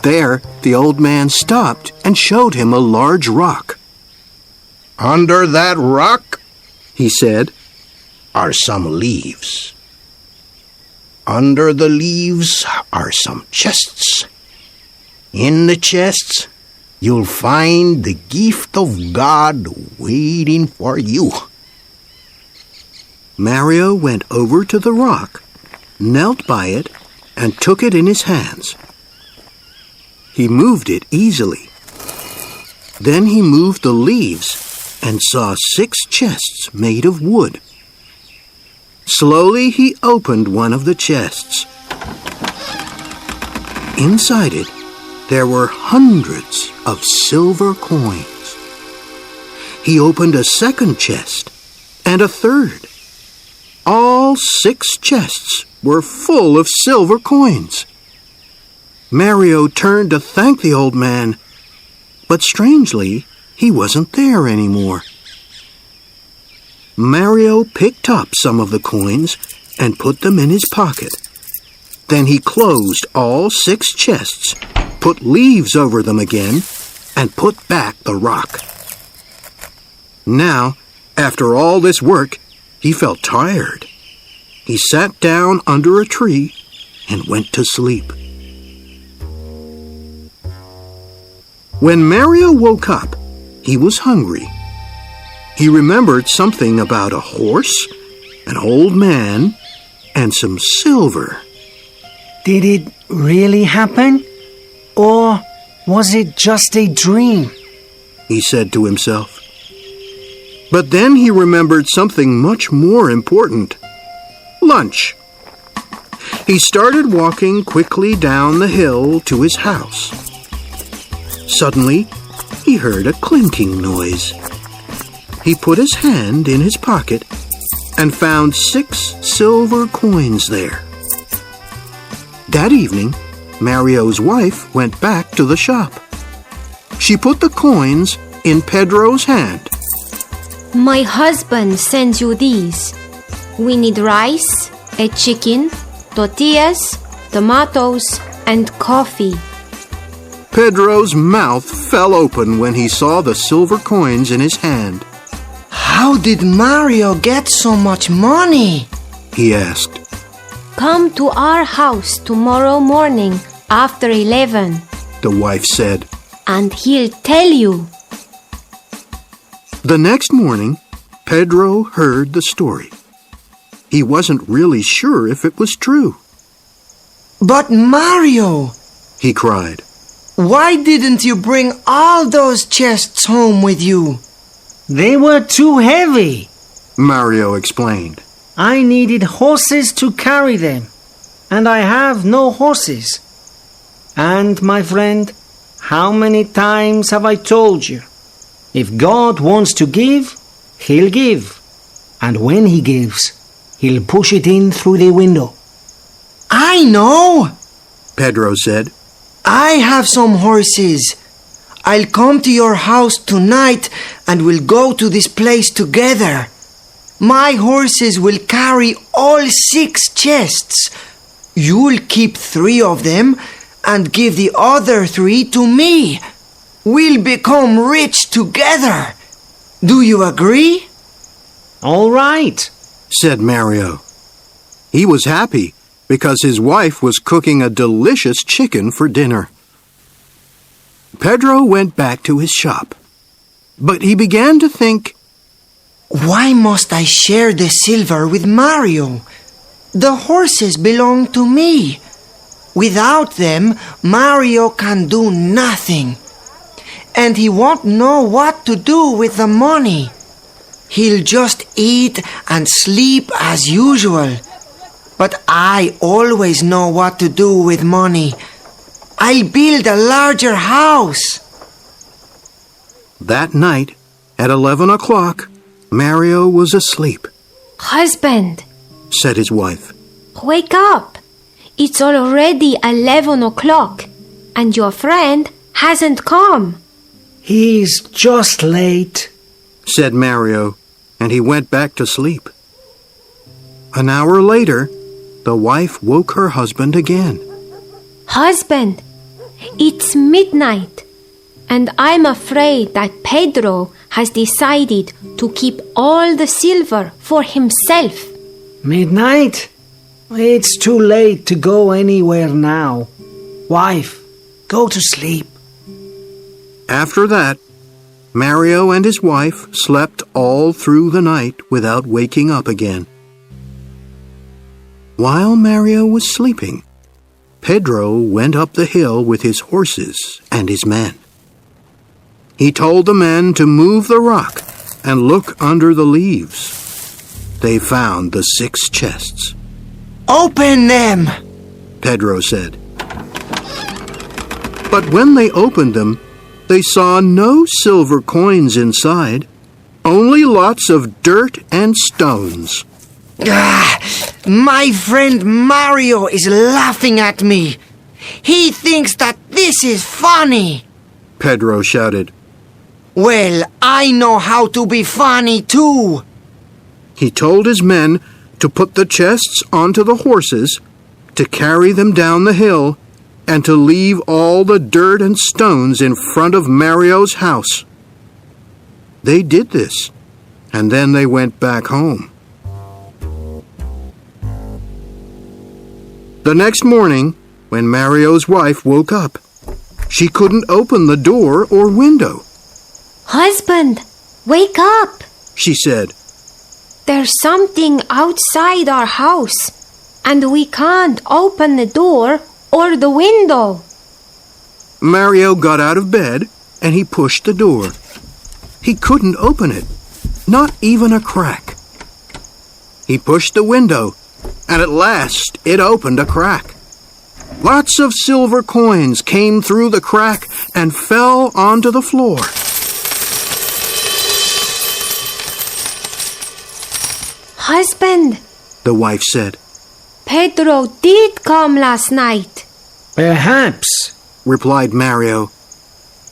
There, the old man stopped and showed him a large rock. Under that rock, he said, are some leaves. Under the leaves are some chests. In the chests, you'll find the gift of God waiting for you. Mario went over to the rock, knelt by it, and took it in his hands. He moved it easily. Then he moved the leaves and saw 6 chests made of wood. Slowly he opened one of the chests. Inside it, there were hundreds of silver coins. He opened a second chest and a third. All 6 chests were full of silver coins. Mario turned to thank the old man, but strangely, he wasn't there anymore. Mario picked up some of the coins and put them in his pocket. Then he closed all 6 chests, put leaves over them again, and put back the rock. Now, after all this work, he felt tired. He sat down under a tree and went to sleep. When Mario woke up, he was hungry. He remembered something about a horse, an old man, and some silver. Did it really happen? Or was it just a dream? He said to himself. But then he remembered something much more important. Lunch. He started walking quickly down the hill to his house. Suddenly, he heard a clinking noise. He put his hand in his pocket and found 6 silver coins there. That evening, Mario's wife went back to the shop. She put the coins in Pedro's hand. My husband sends you these. We need rice, a chicken, tortillas, tomatoes, and coffee. Pedro's mouth fell open when he saw the silver coins in his hand. How did Mario get so much money? He asked. Come to our house tomorrow morning after 11, The wife said. and he'll tell you. The next morning, Pedro heard the story. He wasn't really sure if it was true. But Mario, He cried. why didn't you bring all those chests home with you? They were too heavy. Mario explained. I needed horses to carry them, and I have no horses. And, my friend, how many times have I told you? If God wants to give, He'll give. And when He gives, He'll push it in through the window. I know! Pedro said. I have some horses. I'll come to your house tonight and we'll go to this place together. My horses will carry all 6 chests. You'll keep 3 of them and give the other 3 to me. We'll become rich together. Do you agree? All right. Said Mario. He was happy because his wife was cooking a delicious chicken for dinner. Pedro went back to his shop, but he began to think, why must I share the silver with Mario? The horses belong to me. Without them, Mario can do nothing. And he won't know what to do with the money. He'll just eat and sleep as usual. But I always know what to do with money. I'll build a larger house. That night, at 11 o'clock, Mario was asleep. Husband, Said his wife. wake up. It's already 11 o'clock, and your friend hasn't come. He's just late. Said Mario, and he went back to sleep. An hour later, the wife woke her husband again. Husband, it's midnight, and I'm afraid that Pedro has decided to keep all the silver for himself. Midnight? It's too late to go anywhere now. Wife, go to sleep. After that, Mario and his wife slept all through the night without waking up again. While Mario was sleeping, Pedro went up the hill with his horses and his men. He told the men to move the rock and look under the leaves. They found the 6 chests. Open them! Pedro said. But when they opened them, they saw no silver coins inside, only lots of dirt and stones. My friend Mario is laughing at me. He thinks that this is funny. Pedro shouted. Well, I know how to be funny too. He told his men to put the chests onto the horses, to carry them down the hill, and to leave all the dirt and stones in front of Mario's house. They did this, and then they went back home. The next morning, when Mario's wife woke up, she couldn't open the door or window. Husband, wake up! She said. There's something outside our house, and we can't open the door or the window. Mario got out of bed and he pushed the door. He couldn't open it. Not even a crack. He pushed the window, and at last it opened a crack. Lots of silver coins came through the crack and fell onto the floor. Husband, The wife said. Pedro did come last night. Perhaps, Replied Mario.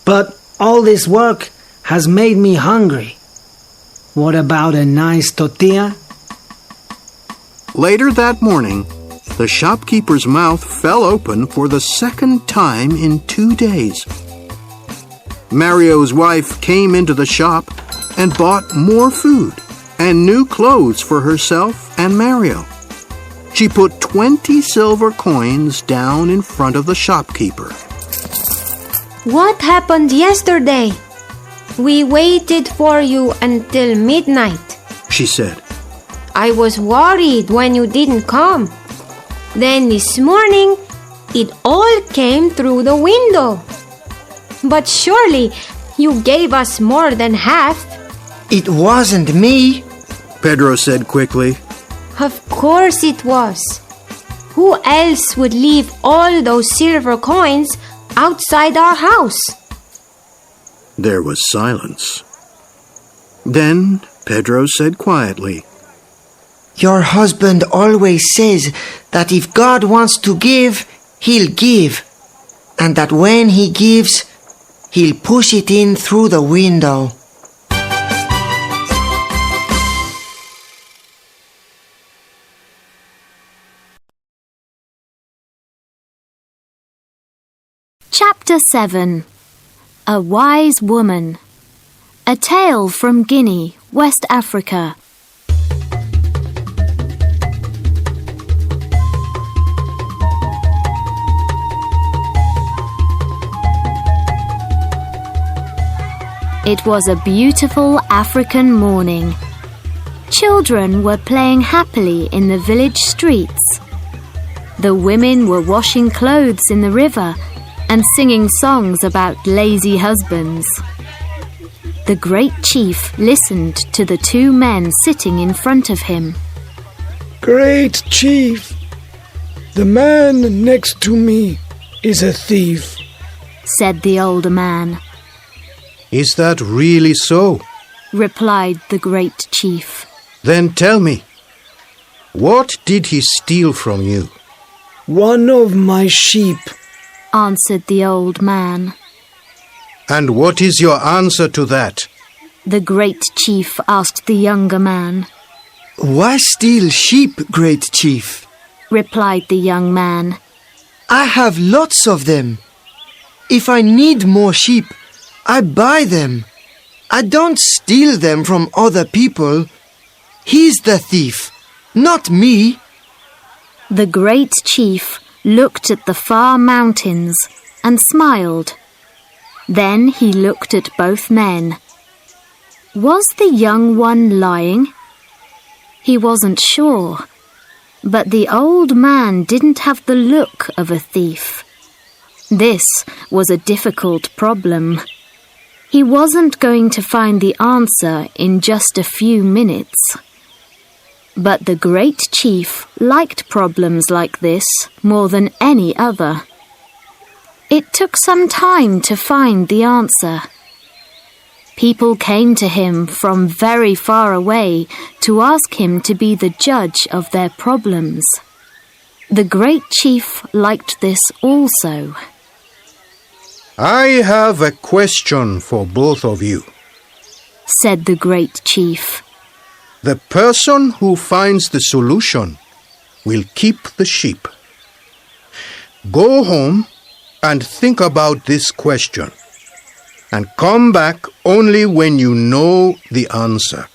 but all this work has made me hungry. What about a nice tortilla? Later that morning, the shopkeeper's mouth fell open for the second time in 2 days. Mario's wife came into the shop and bought more food and new clothes for herself and Mario. She put 20 silver coins down in front of the shopkeeper. What happened yesterday? We waited for you until midnight, She said. I was worried when you didn't come. Then this morning, it all came through the window. But surely you gave us more than half. It wasn't me. Pedro said quickly. Of course it was. Who else would leave all those silver coins outside our house? There was silence. Then Pedro said quietly, Your husband always says that if God wants to give, he'll give. And that when he gives, he'll push it in through the window. Chapter 7. A Wise Woman. A Tale from Guinea, West Africa. It was a beautiful African morning. Children were playing happily in the village streets. The women were washing clothes in the river and singing songs about lazy husbands. The great chief listened to the 2 men sitting in front of him. Great chief, the man next to me is a thief, said the older man. Is that really so? Replied the great chief. Then tell me, what did he steal from you? one of my sheep. Answered the old man. And what is your answer to that? The great chief asked the younger man. Why steal sheep, great chief? Replied the young man. I have lots of them. If I need more sheep, I buy them. I don't steal them from other people. He's the thief, not me. The great chief looked at the far mountains and smiled. Then he looked at both men. Was the young one lying? He wasn't sure, but the old man didn't have the look of a thief. This was a difficult problem. He wasn't going to find the answer in just a few minutes. But the great chief liked problems like this more than any other. It took some time to find the answer. People came to him from very far away to ask him to be the judge of their problems. The great chief liked this also. I have a question for both of you, said the great chief. The person who finds the solution will keep the sheep. Go home and think about this question, and come back only when you know the answer.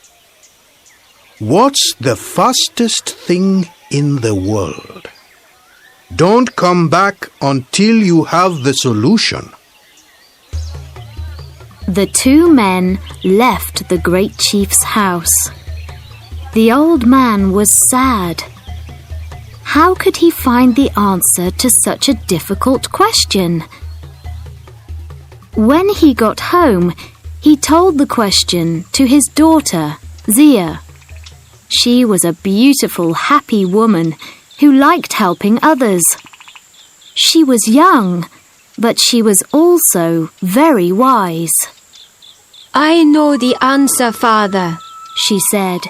What's the fastest thing in the world? Don't come back until you have the solution. The 2 men left the great chief's house. The old man was sad. How could he find the answer to such a difficult question? When he got home, he told the question to his daughter, Zia. She was a beautiful, happy woman who liked helping others. She was young, but she was also very wise. I know the answer, Father, she said.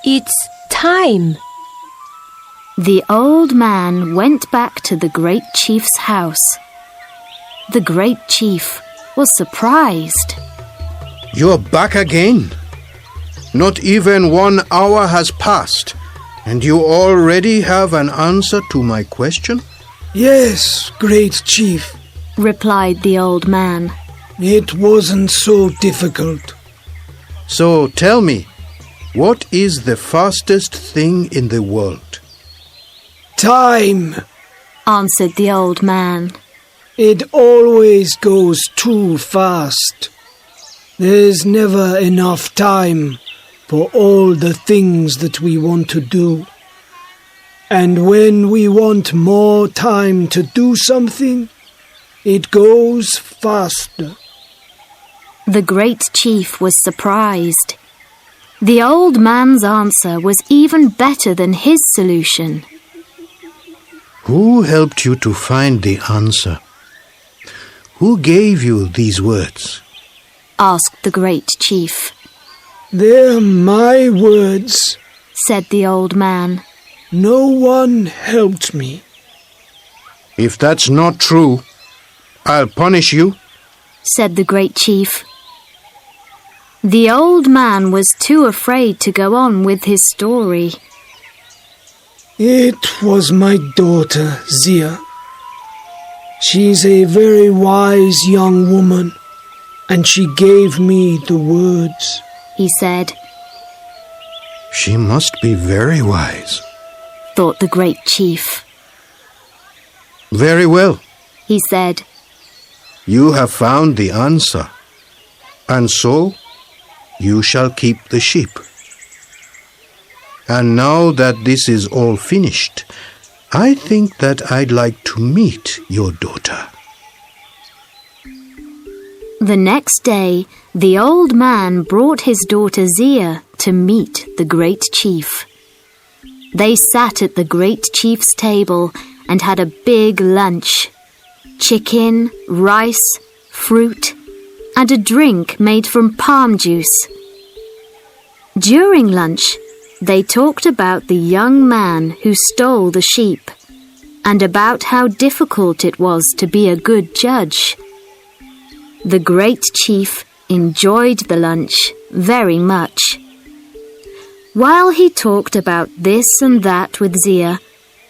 It's time. The old man went back to the great chief's house. The great chief was surprised. You're back again? Not even 1 hour has passed, and you already have an answer to my question? Yes, great chief, replied the old man. It wasn't so difficult. So tell me, what is the fastest thing in the world? Time, answered the old man. It always goes too fast. There's never enough time for all the things that we want to do. And when we want more time to do something, it goes faster. The great chief was surprised. The old man's answer was even better than his solution. Who helped you to find the answer? Who gave you these words? Asked the great chief. They're my words, said the old man. No one helped me. If that's not true, I'll punish you, said the great chief. The old man was too afraid to go on with his story. It was my daughter, Zia. She's a very wise young woman, and she gave me the words, he said. She must be very wise, thought the great chief. Very well, he said. You have found the answer, and so you shall keep the sheep. And now that this is all finished, I think that I'd like to meet your daughter. The next day, the old man brought his daughter Zia to meet the great chief. They sat at the great chief's table and had a big lunch. Chicken, rice, fruit, and a drink made from palm juice. During lunch, they talked about the young man who stole the sheep and about how difficult it was to be a good judge. The great chief enjoyed the lunch very much. While he talked about this and that with Zia,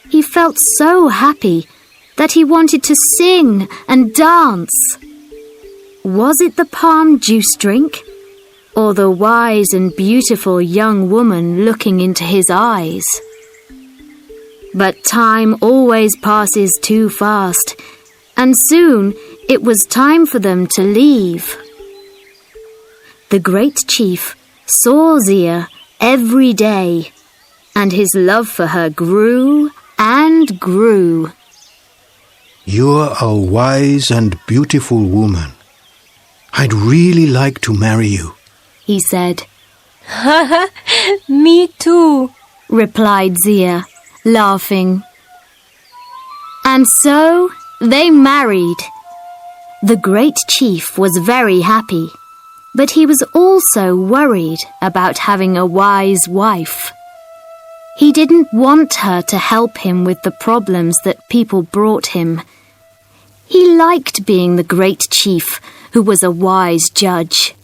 he felt so happy that he wanted to sing and dance. Was it the palm juice drink, or the wise and beautiful young woman looking into his eyes? But time always passes too fast, and soon it was time for them to leave. The great chief saw Zia every day, and his love for her grew and grew. You're a wise and beautiful woman. I'd really like to marry you, he said. Me too, replied Zia, laughing. And so they married. The great chief was very happy, but he was also worried about having a wise wife. He didn't want her to help him with the problems that people brought him. He liked being the great chief who was a wise judge.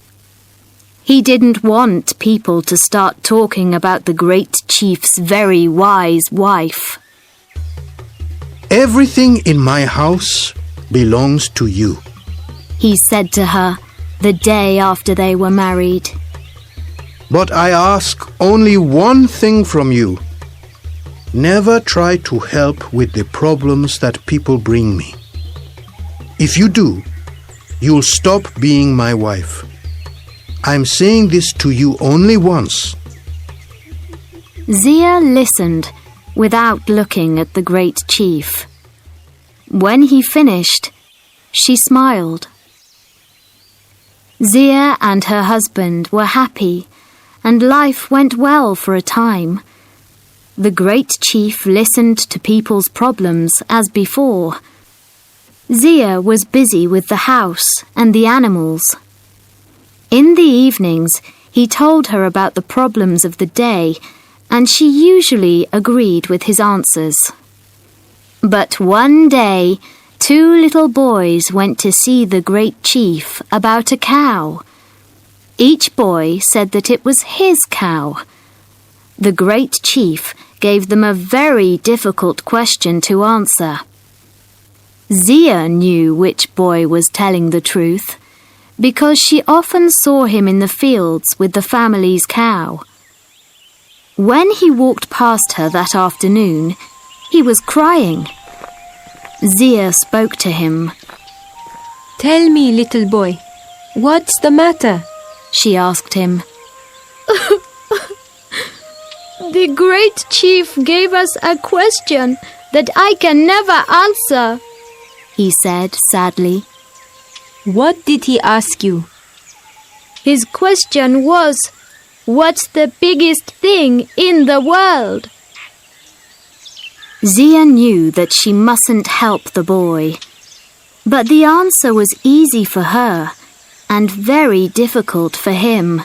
He didn't want people to start talking about the great chief's very wise wife. Everything in my house belongs to you, he said to her the day after they were married. But I ask only one thing from you. Never try to help with the problems that people bring me. If you do, you'll stop being my wife. I'm saying this to you only once. Zia listened without looking at the great chief. When he finished, she smiled. Zia and her husband were happy, and life went well for a time. The great chief listened to people's problems as before. Zia was busy with the house and the animals. In the evenings, he told her about the problems of the day, and she usually agreed with his answers. But one day, 2 little boys went to see the great chief about a cow. Each boy said that it was his cow. The great chief gave them a very difficult question to answer. Zia knew which boy was telling the truth, because she often saw him in the fields with the family's cow. When he walked past her that afternoon, he was crying. Zia spoke to him. Tell me, little boy, what's the matter? She asked him. The great chief gave us a question that I can never answer, he said sadly. What did he ask you? His question was, what's the biggest thing in the world? Zia knew that she mustn't help the boy, but the answer was easy for her and very difficult for him.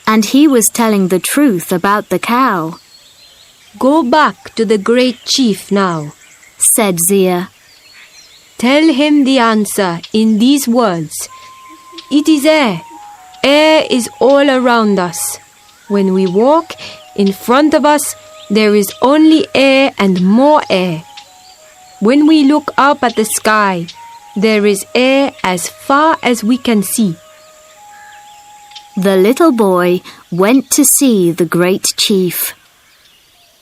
And he was telling the truth about the cow. Go back to the great chief now, said Zia. Tell him the answer in these words. It is air. Air is all around us. When we walk, in front of us, there is only air and more air. When we look up at the sky, there is air as far as we can see. The little boy went to see the great chief.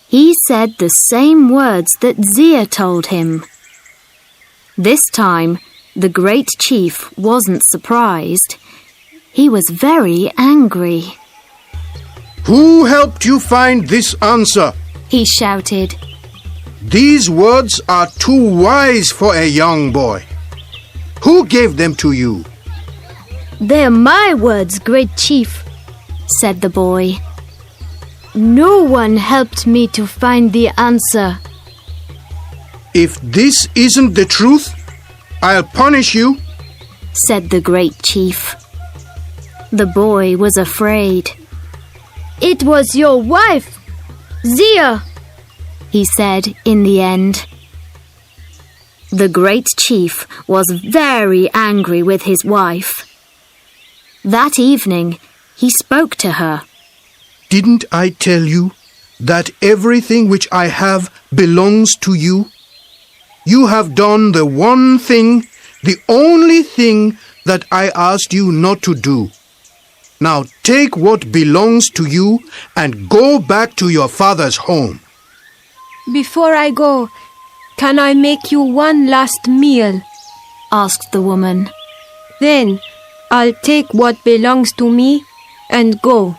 He said the same words that Zia told him. This time, the great chief wasn't surprised. He was very angry. Who helped you find this answer? He shouted. These words are too wise for a young boy. Who gave them to you? They're my words, great chief, said the boy. No one helped me to find the answer. If this isn't the truth, I'll punish you, said the great chief. The boy was afraid. It was your wife, Zia, he said in the end. The great chief was very angry with his wife. That evening, he spoke to her. Didn't I tell you that everything which I have belongs to you? You have done the one thing, the only thing that I asked you not to do. Now take what belongs to you and go back to your father's home. Before I go, can I make you one last meal? asked the woman. Then I'll take what belongs to me and go.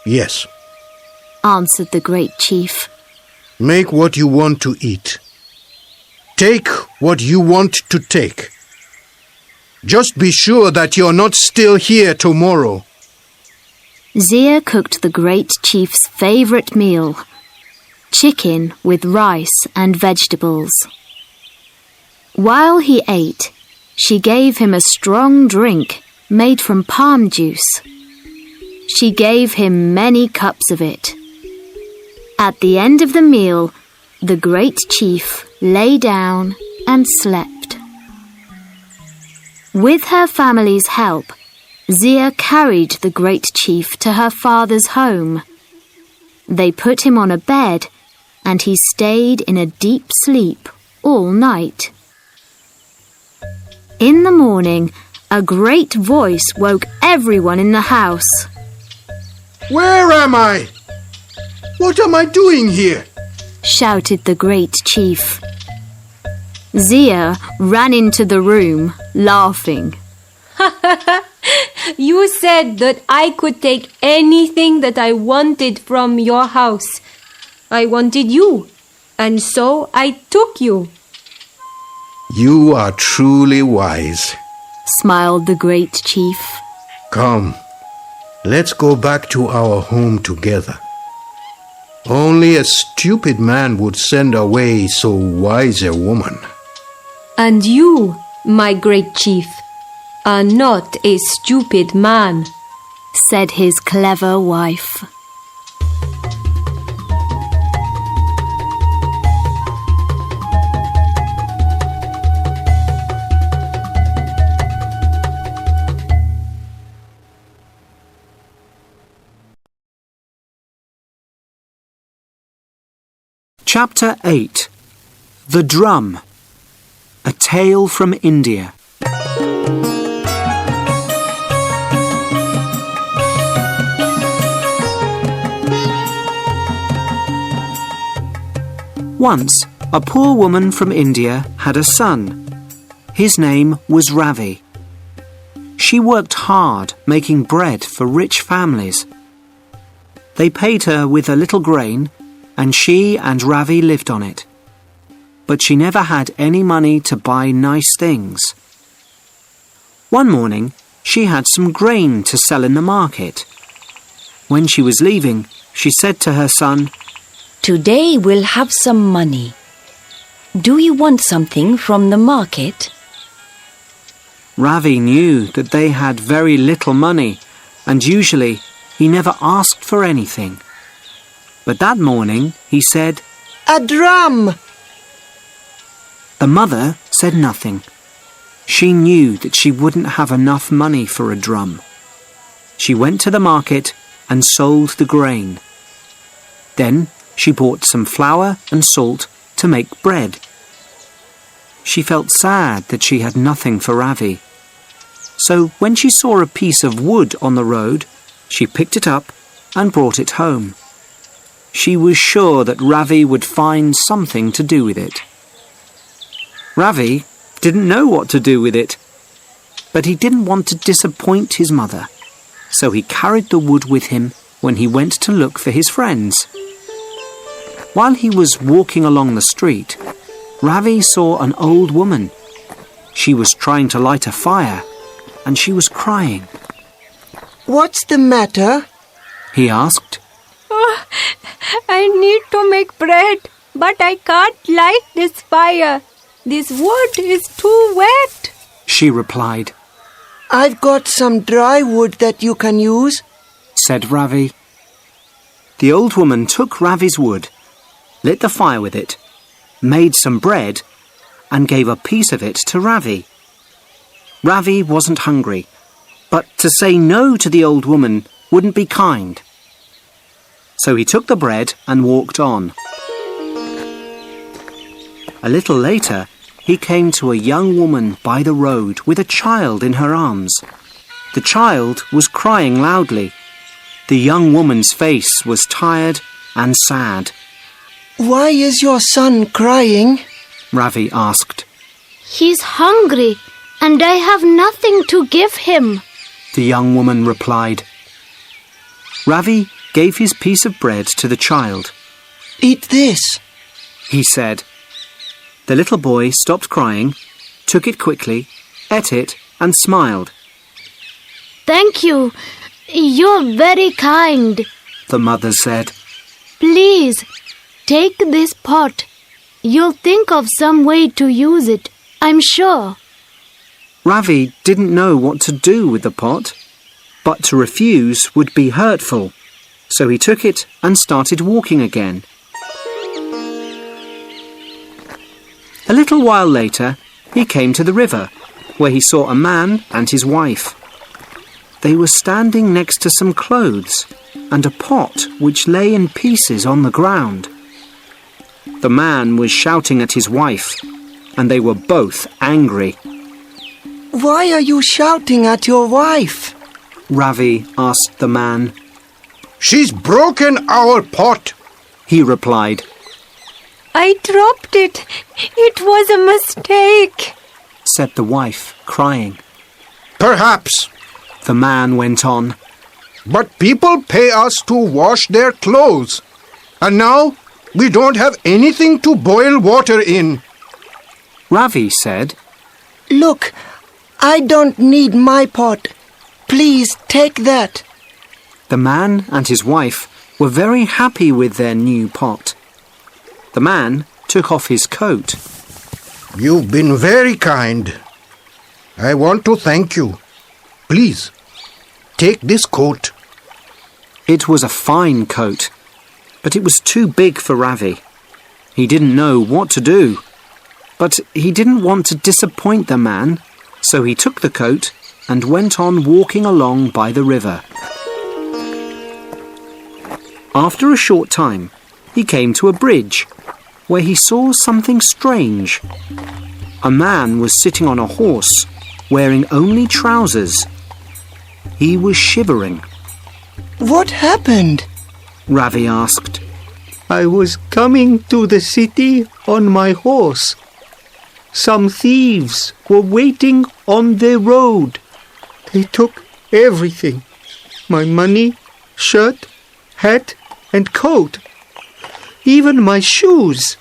Yes, answered the great chief. Make what you want to eat. Take what you want to take. Just be sure that you're not still here tomorrow. Zia cooked the great chief's favorite meal, chicken with rice and vegetables. While he ate, she gave him a strong drink made from palm juice. She gave him many cups of it. At the end of the meal, the great chief lay down and slept. With her family's help, Zia carried the great chief to her father's home. They put him on a bed, and he stayed in a deep sleep all night. In the morning, a great voice woke everyone in the house. Where am I? What am I doing here? shouted the great chief. Zia ran into the room, laughing. You said that I could take anything that I wanted from your house. I wanted you, and so I took you. You are truly wise, smiled the great chief. Come, Let's go back to our home together. Only a stupid man would send away so wise a woman. And you, my great chief, are not a stupid man, said his clever wife. Chapter 8. The Drum. A Tale from India. Once, a poor woman from India had a son. His name was Ravi. She worked hard making bread for rich families. They paid her with a little grain, and she and Ravi lived on it. But she never had any money to buy nice things. One morning, she had some grain to sell in the market. When she was leaving, she said to her son, "Today we'll have some money. Do you want something from the market?" Ravi knew that they had very little money, and usually he never asked for anything. But that morning he said, "A drum!" The mother said nothing. She knew that she wouldn't have enough money for a drum. She went to the market and sold the grain. Then she bought some flour and salt to make bread. She felt sad that she had nothing for Ravi. So when she saw a piece of wood on the road, she picked it up and brought it home. She was sure that Ravi would find something to do with it. Ravi didn't know what to do with it, but he didn't want to disappoint his mother, so he carried the wood with him when he went to look for his friends. While he was walking along the street, Ravi saw an old woman. She was trying to light a fire, and she was crying. "What's the matter?" he asked. "Oh, I need to make bread, but I can't light this fire. This wood is too wet," she replied. "I've got some dry wood that you can use," said Ravi. The old woman took Ravi's wood, lit the fire with it, made some bread, and gave a piece of it to Ravi. Ravi wasn't hungry, but to say no to the old woman wouldn't be kind. So he took the bread and walked on. A little later, he came to a young woman by the road with a child in her arms. The child was crying loudly. The young woman's face was tired and sad. "Why is your son crying?" Ravi asked. He's hungry, and I have nothing to give him, The young woman replied. Ravi gave his piece of bread to the child. "Eat this," he said. The little boy stopped crying, took it quickly, ate it, and smiled. Thank you. You're very kind. The mother said. Please, take this pot. You'll think of some way to use it, I'm sure. Ravi didn't know what to do with the pot, but to refuse would be hurtful, so he took it and started walking again. A little while later, he came to the river, where he saw a man and his wife. They were standing next to some clothes and a pot which lay in pieces on the ground. The man was shouting at his wife, and they were both angry. "Why are you shouting at your wife?" Ravi asked the man. "She's broken our pot," he replied. I dropped it. It was a mistake, said the wife, crying. "Perhaps," the man went on. "but people pay us to wash their clothes. And now we don't have anything to boil water in." Ravi said, "Look, I don't need my pot. Please take that." The man and his wife were very happy with their new pot. The man took off his coat. You've been very kind. I want to thank you. Please, take this coat. It was a fine coat, but it was too big for Ravi. He didn't know what to do, but he didn't want to disappoint the man, so he took the coat and went on walking along by the river. After a short time, he came to a bridge, where he saw something strange. A man was sitting on a horse, wearing only trousers. He was shivering. What happened? Ravi asked. I was coming to the city on my horse. Some thieves were waiting on the road. They took everything. My money, shirt, hat, and coat. Even my shoes.